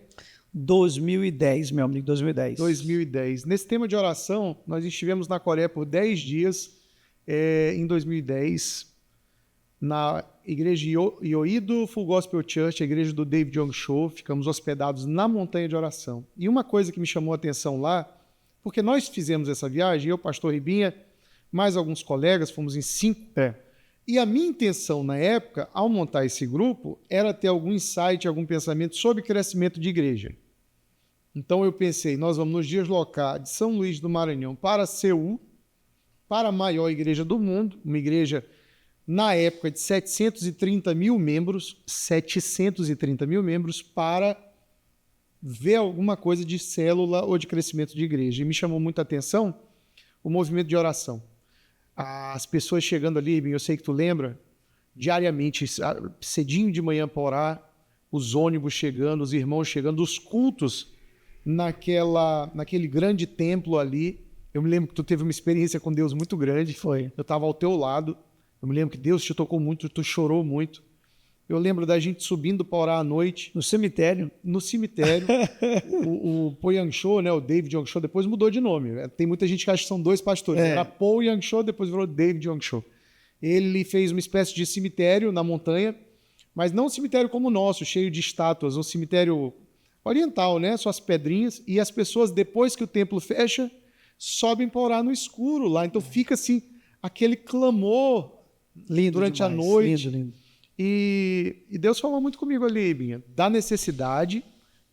2010, meu amigo, 2010. 2010. Nesse tema de oração, nós estivemos na Coreia por 10 dias, em 2010, na igreja Yoido Full Gospel Church, a igreja do David Young Cho. Ficamos hospedados na montanha de oração. E uma coisa que me chamou a atenção lá, porque nós fizemos essa viagem, eu, pastor Ribinha, mais alguns colegas, fomos em 5. E a minha intenção na época, ao montar esse grupo, era ter algum insight, algum pensamento sobre crescimento de igreja. Então eu pensei, nós vamos nos deslocar de São Luís do Maranhão para Seul, para a maior igreja do mundo, uma igreja, na época, de 730 mil membros, para ver alguma coisa de célula ou de crescimento de igreja. E me chamou muita atenção o movimento de oração. As pessoas chegando ali, eu sei que tu lembra, diariamente, cedinho de manhã para orar, os ônibus chegando, os irmãos chegando, os cultos naquele grande templo ali. Eu me lembro que tu teve uma experiência com Deus muito grande. Foi. Eu estava ao teu lado. Eu me lembro que Deus te tocou muito, tu chorou muito. Eu lembro da gente subindo para orar à noite. No cemitério. No cemitério. o Po Yang Cho, né, o David Young Cho, depois mudou de nome. Tem muita gente que acha que são dois pastores. Era Po Yang Cho, depois virou David Young Cho. Ele fez uma espécie de cemitério na montanha, mas não um cemitério como o nosso, cheio de estátuas, um cemitério oriental, né? Só as pedrinhas. E as pessoas, depois que o templo fecha, sobem para orar no escuro lá. Então fica assim, aquele clamor lindo durante demais. a noite. Lindo, lindo. E Deus falou muito comigo ali, Binha, da necessidade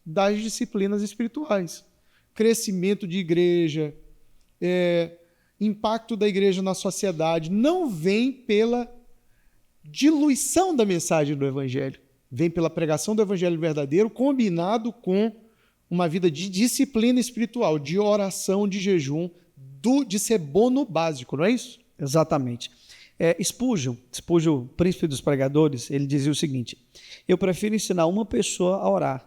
das disciplinas espirituais. Crescimento de igreja, impacto da igreja na sociedade, não vem pela diluição da mensagem do evangelho, vem pela pregação do evangelho verdadeiro, combinado com uma vida de disciplina espiritual, de oração, de jejum, de ser bom no básico, não é isso? Exatamente. Spurgeon, príncipe dos pregadores, ele dizia o seguinte: eu prefiro ensinar uma pessoa a orar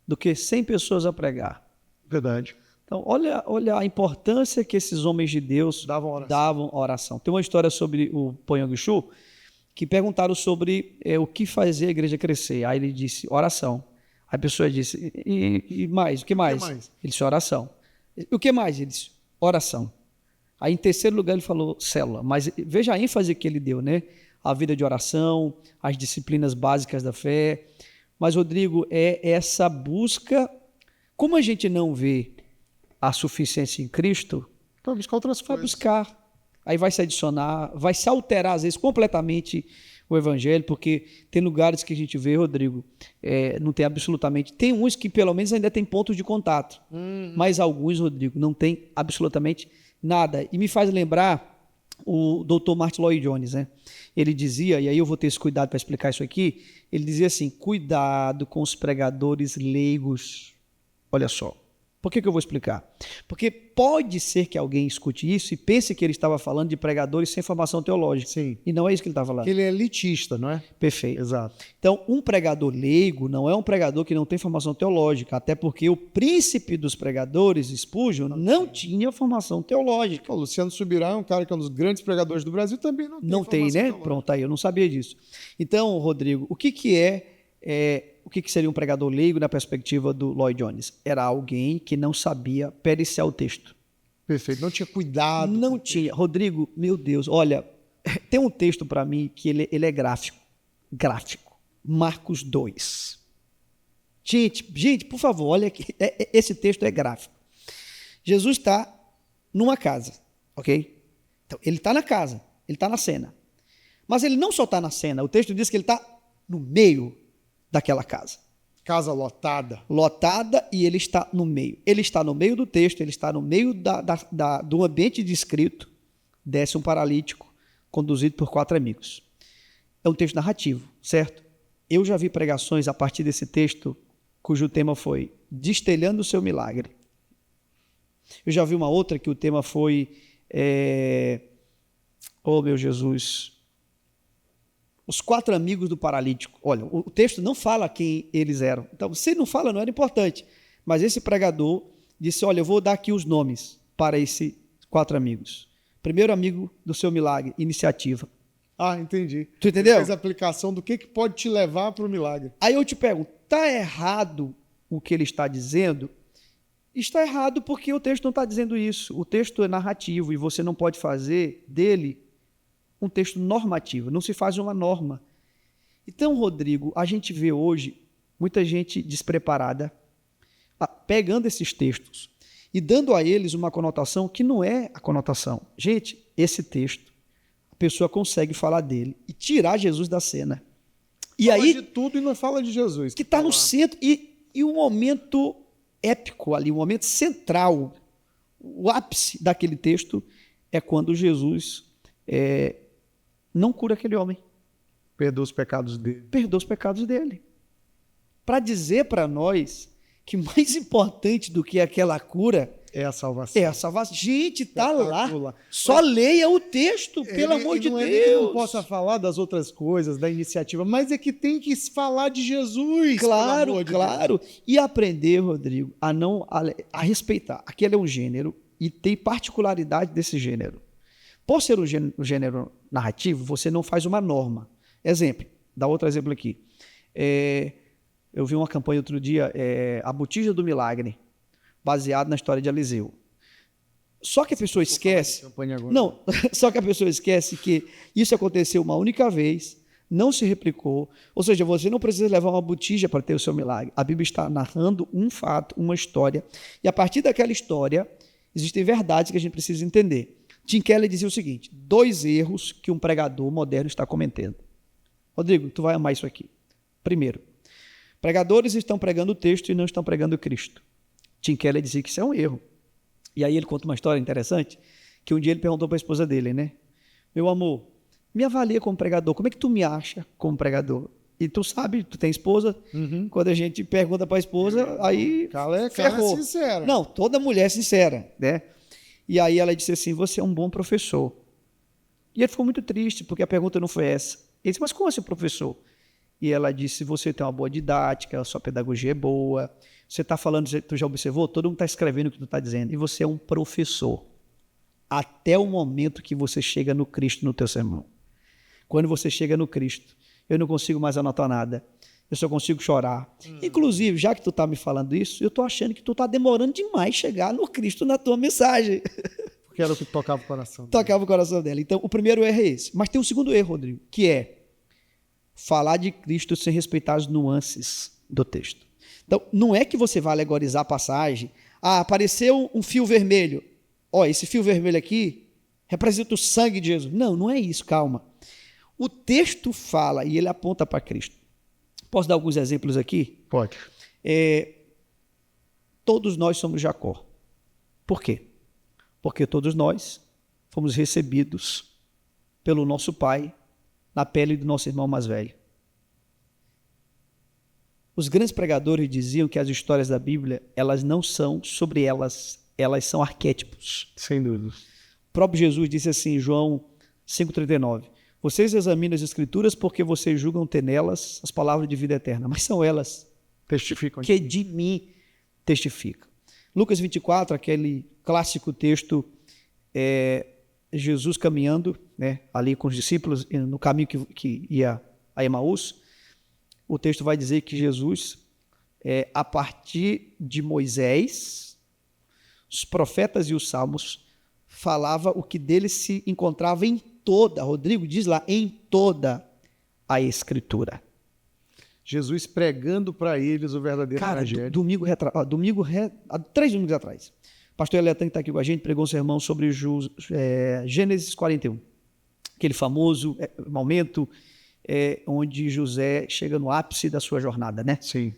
do que 100 pessoas a pregar. Verdade. Então, olha a importância que esses homens de Deus davam oração. Tem uma história sobre o Po Yang Cho, que perguntaram sobre o que fazer a igreja crescer. Aí ele disse, oração. Aí a pessoa disse, e mais? O que mais? Ele disse, oração. O que mais? Ele disse, oração. Aí, em terceiro lugar, ele falou célula. Mas veja a ênfase que ele deu, né? A vida de oração, as disciplinas básicas da fé. Mas, Rodrigo, é essa busca. Como a gente não vê a suficiência em Cristo, Vai buscar outras coisas. Vai buscar. Aí vai se adicionar, vai se alterar, às vezes, completamente o evangelho, porque tem lugares que a gente vê, Rodrigo, não tem absolutamente... Tem uns que pelo menos ainda tem pontos de contato, mas alguns, Rodrigo, não tem absolutamente nada. E me faz lembrar o Dr. Martin Lloyd Jones, né? Ele dizia, e aí eu vou ter esse cuidado para explicar isso aqui, ele dizia assim, cuidado com os pregadores leigos. Olha só. Por que eu vou explicar? Porque pode ser que alguém escute isso e pense que ele estava falando de pregadores sem formação teológica. Sim. E não é isso que ele está falando. Que ele é elitista, não é? Perfeito. Exato. Então, um pregador leigo não é um pregador que não tem formação teológica, até porque o príncipe dos pregadores, Spurgeon, não tinha formação teológica. O Luciano Subirá é um cara que é um dos grandes pregadores do Brasil, também não tem Não tem, né? teológica. Pronto, aí eu não sabia disso. Então, Rodrigo, o que seria um pregador leigo na perspectiva do Lloyd Jones? Era alguém que não sabia periciar o texto. Perfeito, não tinha cuidado. Não tinha. Rodrigo, meu Deus, olha, tem um texto para mim que ele é gráfico. Gráfico. Marcos 2. Gente, por favor, olha aqui. Esse texto é gráfico. Jesus está numa casa, ok? Então, ele está na casa, ele está na cena. Mas ele não só está na cena, o texto diz que ele está no meio daquela casa. Casa lotada. Lotada, e ele está no meio. Ele está no meio do texto, ele está no meio do ambiente descrito. Desce um paralítico, conduzido por 4 amigos. É um texto narrativo, certo? Eu já vi pregações a partir desse texto, cujo tema foi Destelhando o seu milagre. Eu já vi uma outra que o tema foi oh, meu Jesus... Os 4 amigos do paralítico. Olha, o texto não fala quem eles eram. Então, se não fala, não era importante. Mas esse pregador disse, olha, eu vou dar aqui os nomes para esses 4 amigos. Primeiro amigo do seu milagre, iniciativa. Ah, entendi. Tu entendeu? Fez a aplicação do que pode te levar para o milagre. Aí eu te pergunto, está errado o que ele está dizendo? Está errado porque o texto não está dizendo isso. O texto é narrativo e você não pode fazer dele um texto normativo, não se faz uma norma. Então, Rodrigo, a gente vê hoje muita gente despreparada pegando esses textos e dando a eles uma conotação que não é a conotação. Gente, esse texto, a pessoa consegue falar dele e tirar Jesus da cena. E fala aí, de tudo e não fala de Jesus. que está no centro, e um momento épico ali, um momento central, o ápice daquele texto é quando Jesus não cura aquele homem. Perdoa os pecados dele. Perdoa os pecados dele. Para dizer para nós que mais importante do que aquela cura é a salvação. É a salvação. Gente, está lá. Só leia o texto, pelo amor de Deus. Não é que não possa falar das outras coisas, da iniciativa, mas é que tem que falar de Jesus. Claro, claro. E aprender, Rodrigo, a respeitar. Aquele é um gênero e tem particularidade desse gênero. Por ser um gênero narrativo, você não faz uma norma. Exemplo, dá outro exemplo aqui. Eu vi uma campanha outro dia, A Botija do Milagre, baseado na história de Eliseu. Só que a pessoa esquece... Não, só que a pessoa esquece que isso aconteceu uma única vez, não se replicou, ou seja, você não precisa levar uma botija para ter o seu milagre. A Bíblia está narrando um fato, uma história, e a partir daquela história, existem verdades que a gente precisa entender. Tim Keller dizia o seguinte, 2 erros que um pregador moderno está cometendo. Rodrigo, tu vai amar isso aqui. Primeiro, pregadores estão pregando o texto e não estão pregando Cristo. Tim Keller dizia que isso é um erro. E aí ele conta uma história interessante, que um dia ele perguntou para a esposa dele, né? Meu amor, me avalia como pregador, como é que tu me acha como pregador? E tu sabe, tu tem esposa, quando a gente pergunta para a esposa, aí ferrou. É sincera. Não, toda mulher é sincera, né? E aí ela disse assim, você é um bom professor. E ele ficou muito triste, porque a pergunta não foi essa. Ele disse, mas como assim professor? E ela disse, você tem uma boa didática, a sua pedagogia é boa, você está falando, tu já observou? Todo mundo está escrevendo o que tu está dizendo. E você é um professor. Até o momento que você chega no Cristo no teu sermão. Quando você chega no Cristo, eu não consigo mais anotar nada. Eu só consigo chorar. Inclusive, já que tu está me falando isso, eu estou achando que tu está demorando demais chegar no Cristo na tua mensagem. Porque era o que tocava o coração dela. Tocava o coração dela. Então, o primeiro erro é esse. Mas tem um segundo erro, Rodrigo, que é falar de Cristo sem respeitar as nuances do texto. Então, não é que você vai alegorizar a passagem. Apareceu um fio vermelho. Esse fio vermelho aqui representa o sangue de Jesus. Não, não é isso, calma. o texto fala e ele aponta para Cristo. Posso dar alguns exemplos aqui? Pode. Todos nós somos Jacó. Por quê? Porque todos nós fomos recebidos pelo nosso pai na pele do nosso irmão mais velho. Os grandes pregadores diziam que as histórias da Bíblia, elas não são sobre elas são arquétipos. Sem dúvida. O próprio Jesus disse assim em João 5,39: vocês examinam as Escrituras porque vocês julgam ter nelas as palavras de vida eterna, mas são elas Testificam que de mim testificam. Lucas 24, aquele clássico texto, Jesus caminhando, né, ali com os discípulos no caminho que ia a Emaús. O texto vai dizer que Jesus, a partir de Moisés, os profetas e os salmos, falava o que dele se encontrava em toda, Rodrigo diz lá, em toda a Escritura. Jesus pregando para eles o verdadeiro evangelho. Há 3 domingos atrás, o pastor Eletan, que está aqui com a gente, pregou um sermão sobre Gênesis 41, aquele famoso momento onde José chega no ápice da sua jornada, né? Sim.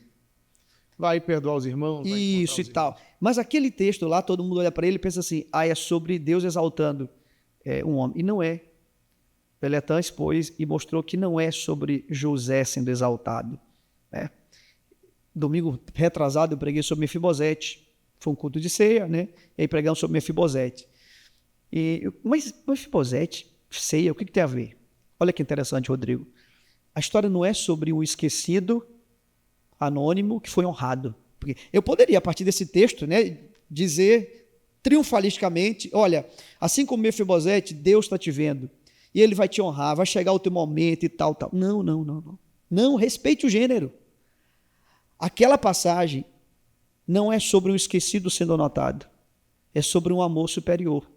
Vai perdoar os irmãos. Isso e tal. Mas aquele texto lá, todo mundo olha para ele e pensa assim, é sobre Deus exaltando um homem. E não é. Eletan expôs e mostrou que não é sobre José sendo exaltado. Né? Domingo retrasado eu preguei sobre Mefibosete. Foi um culto de ceia, né? E aí pregamos sobre Mefibosete. Mas Mefibosete, ceia, o que tem a ver? Olha que interessante, Rodrigo. A história não é sobre um esquecido anônimo que foi honrado. Porque eu poderia, a partir desse texto, né, dizer triunfalisticamente, olha, assim como Mefibosete, Deus está te vendo. E ele vai te honrar, vai chegar o teu momento e tal, tal. Não. Não, respeite o gênero. Aquela passagem não é sobre um esquecido sendo notado. É sobre um amor superior.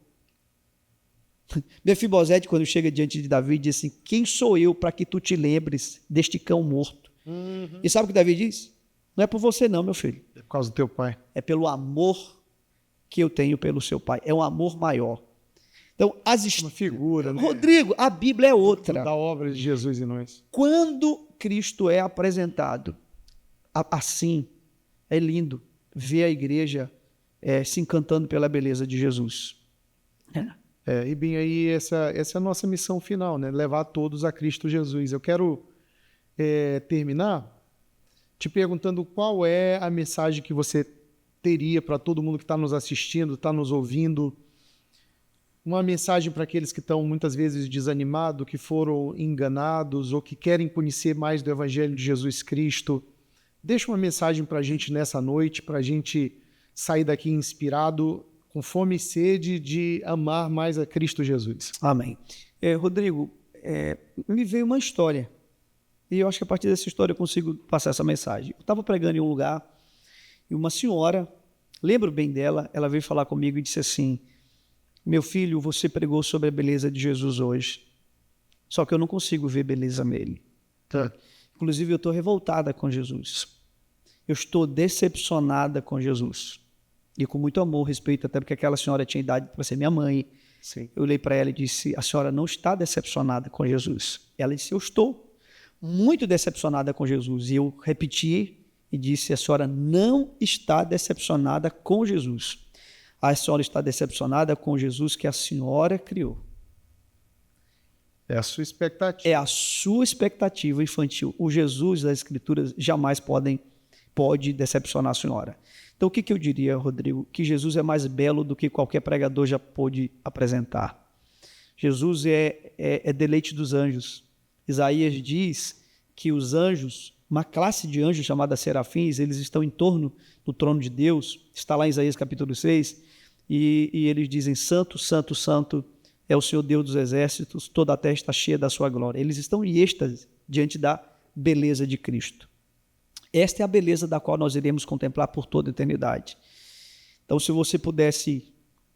Mefibosete, quando chega diante de Davi, diz assim, quem sou eu para que tu te lembres deste cão morto? Uhum. E sabe o que Davi diz? Não é por você não, meu filho. É por causa do teu pai. É pelo amor que eu tenho pelo seu pai. É um amor maior. Então, uma figura, né? Rodrigo, a Bíblia é outra. Da obra de Jesus em nós. Quando Cristo é apresentado assim, é lindo ver a igreja se encantando pela beleza de Jesus. E bem aí, essa é a nossa missão final, né? Levar todos a Cristo Jesus. Eu quero terminar te perguntando qual é a mensagem que você teria para todo mundo que está nos assistindo, está nos ouvindo. Uma mensagem para aqueles que estão muitas vezes desanimados, que foram enganados ou que querem conhecer mais do Evangelho de Jesus Cristo. Deixa uma mensagem para a gente nessa noite, para a gente sair daqui inspirado, com fome e sede de amar mais a Cristo Jesus. Amém. Rodrigo, me veio uma história, e eu acho que a partir dessa história eu consigo passar essa mensagem. Eu estava pregando em um lugar, e uma senhora, lembro bem dela, ela veio falar comigo e disse assim, meu filho, você pregou sobre a beleza de Jesus hoje, só que eu não consigo ver beleza nele. Tá. Inclusive, eu estou revoltada com Jesus. Eu estou decepcionada com Jesus. E com muito amor, respeito, até porque aquela senhora tinha idade para ser minha mãe. Sim. Eu olhei para ela e disse, a senhora não está decepcionada com Jesus. Ela disse, eu estou muito decepcionada com Jesus. E eu repeti e disse, a senhora não está decepcionada com Jesus. A senhora está decepcionada com Jesus que a senhora criou. É a sua expectativa. É a sua expectativa infantil. O Jesus das Escrituras jamais pode decepcionar a senhora. Então, o que eu diria, Rodrigo? Que Jesus é mais belo do que qualquer pregador já pôde apresentar. Jesus é deleite dos anjos. Isaías diz que os anjos, uma classe de anjos chamada serafins, eles estão em torno do trono de Deus. Está lá em Isaías capítulo 6. E eles dizem, santo, santo, santo é o Senhor Deus dos exércitos, toda a terra está cheia da sua glória. Eles estão em êxtase diante da beleza de Cristo. Esta é a beleza da qual nós iremos contemplar por toda a eternidade. Então, se você pudesse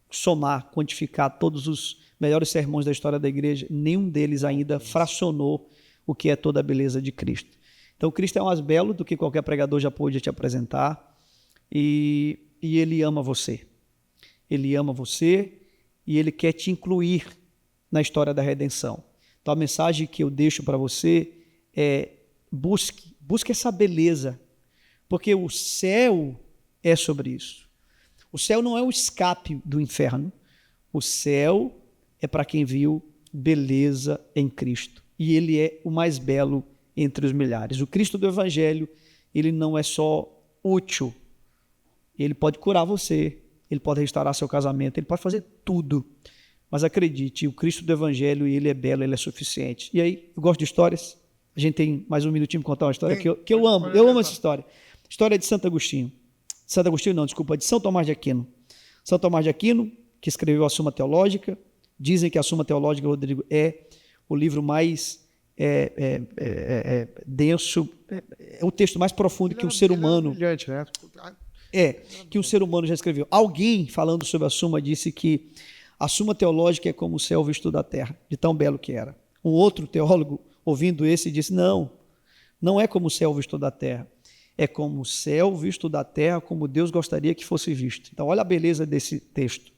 somar, quantificar todos os melhores sermões da história da igreja, nenhum deles ainda fracionou o que é toda a beleza de Cristo. Então, Cristo é mais belo do que qualquer pregador já pôde te apresentar e Ele ama você. Ele ama você e Ele quer te incluir na história da redenção. Então, a mensagem que eu deixo para você é busque essa beleza, porque o céu é sobre isso. O céu não é o escape do inferno. O céu é para quem viu beleza em Cristo. E ele é o mais belo entre os milhares. O Cristo do Evangelho, ele não é só útil. Ele pode curar você, ele pode restaurar seu casamento, ele pode fazer tudo. Mas acredite, o Cristo do Evangelho, ele é belo, ele é suficiente. E aí, eu gosto de histórias. A gente tem mais um minutinho para contar uma história que eu amo. Eu amo essa história. História de Santo Agostinho. De São Tomás de Aquino. São Tomás de Aquino, que escreveu a Suma Teológica. Dizem que a Suma Teológica, Rodrigo, é o livro mais denso, é o texto mais profundo que o ser humano... Brilhante, né? Que o ser humano já escreveu. Alguém, falando sobre a Suma, disse que a Suma Teológica é como o céu visto da terra, de tão belo que era. Um outro teólogo, ouvindo esse, disse, não é como o céu visto da terra, é como o céu visto da terra, como Deus gostaria que fosse visto. Então, olha a beleza desse texto.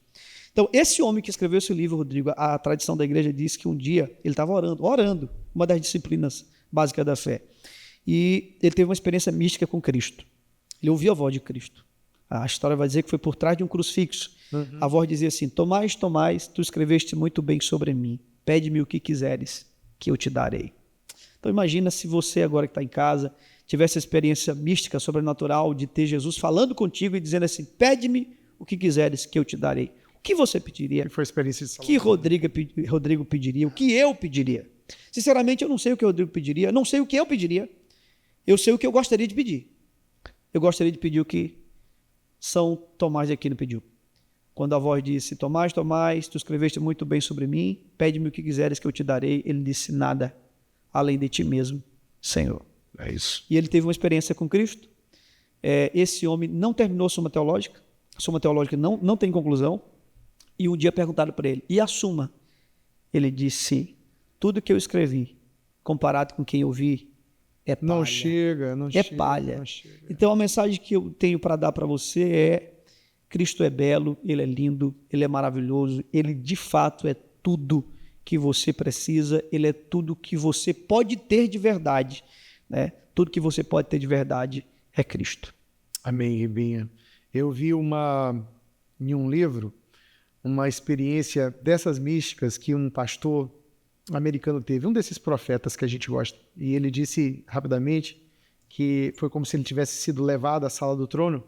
Então, esse homem que escreveu esse livro, Rodrigo, a tradição da igreja diz que um dia ele estava orando, uma das disciplinas básicas da fé, e ele teve uma experiência mística com Cristo. Ele ouviu a voz de Cristo. A história vai dizer que foi por trás de um crucifixo. A voz dizia assim, Tomás, Tomás, tu escreveste muito bem sobre mim, pede-me o que quiseres, que eu te darei. Então imagina se você agora que está em casa, tivesse a experiência mística, sobrenatural, de ter Jesus falando contigo e dizendo assim, pede-me o que quiseres, que eu te darei. O que você pediria? Que foi a experiência de Salomão. Que Rodrigo pediria? O que eu pediria? Sinceramente, eu não sei o que o Rodrigo pediria, não sei o que eu pediria, eu sei o que eu gostaria de pedir. Eu gostaria de pedir o que São Tomás de Aquino pediu. Quando a voz disse, Tomás, Tomás, tu escreveste muito bem sobre mim, pede-me o que quiseres que eu te darei. Ele disse, nada, além de ti mesmo, Senhor. É isso. E ele teve uma experiência com Cristo. Esse homem não terminou a Suma Teológica. A Suma Teológica não tem conclusão. E um dia perguntaram para ele, e a Suma? Ele disse, tudo que eu escrevi, comparado com quem eu vi, é palha. Não chega. Palha. Então a mensagem que eu tenho para dar para você é, Cristo é belo, ele é lindo, ele é maravilhoso, ele de fato é tudo que você precisa, ele é tudo que você pode ter de verdade, né? Tudo que você pode ter de verdade é Cristo. Amém, Ribinha. Eu vi em um livro uma experiência dessas místicas que um pastor americano teve, um desses profetas que a gente gosta, e ele disse rapidamente que foi como se ele tivesse sido levado à sala do trono,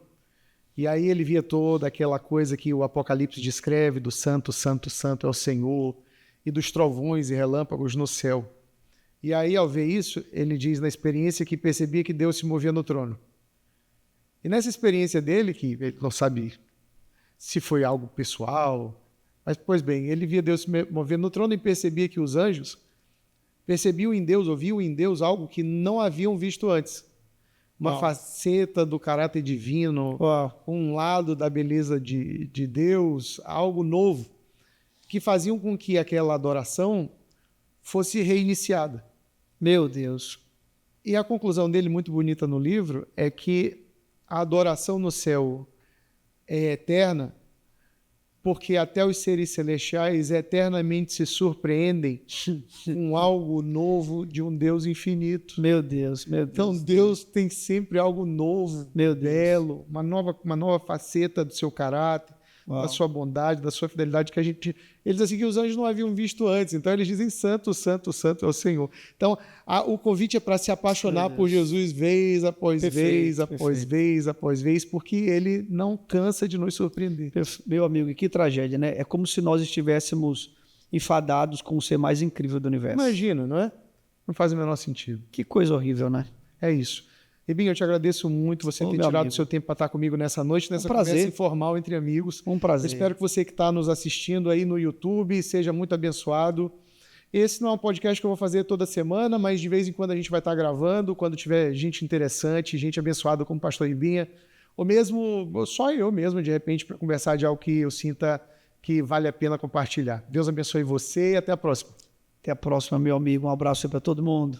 e aí ele via toda aquela coisa que o Apocalipse descreve, do santo, santo, santo é o Senhor, e dos trovões e relâmpagos no céu. E aí, ao ver isso, ele diz na experiência que percebia que Deus se movia no trono. E nessa experiência dele, que ele não sabe se foi algo pessoal, mas, pois bem, ele via Deus se movendo no trono e percebia que os anjos percebiam em Deus, ouviam em Deus algo que não haviam visto antes. Uma faceta do caráter divino, um lado da beleza de Deus, algo novo, que faziam com que aquela adoração fosse reiniciada. Meu Deus. E a conclusão dele, muito bonita no livro, é que a adoração no céu é eterna, porque até os seres celestiais eternamente se surpreendem com algo novo de um Deus infinito. Meu Deus. Então Deus tem sempre algo novo, belo, uma nova faceta do seu caráter, da sua bondade, da sua fidelidade, que a gente... Eles dizem assim que os anjos não haviam visto antes, então eles dizem santo, santo, santo é o Senhor. Então o convite é para se apaixonar por Jesus vez após vez, após vez, porque ele não cansa de nos surpreender. Meu amigo, que tragédia, né? É como se nós estivéssemos enfadados com o ser mais incrível do universo. Imagina, não é? Não faz o menor sentido. Que coisa horrível, né? É isso. Ribinho, eu te agradeço muito você ter tirado o seu tempo para estar comigo nessa noite, nessa conversa informal entre amigos. Um prazer. Eu espero que você que está nos assistindo aí no YouTube seja muito abençoado. Esse não é um podcast que eu vou fazer toda semana, mas de vez em quando a gente vai estar gravando, quando tiver gente interessante, gente abençoada como o pastor Ribinha, ou mesmo só eu mesmo, de repente, para conversar de algo que eu sinta que vale a pena compartilhar. Deus abençoe você e até a próxima. Até a próxima, meu amigo. Um abraço para todo mundo.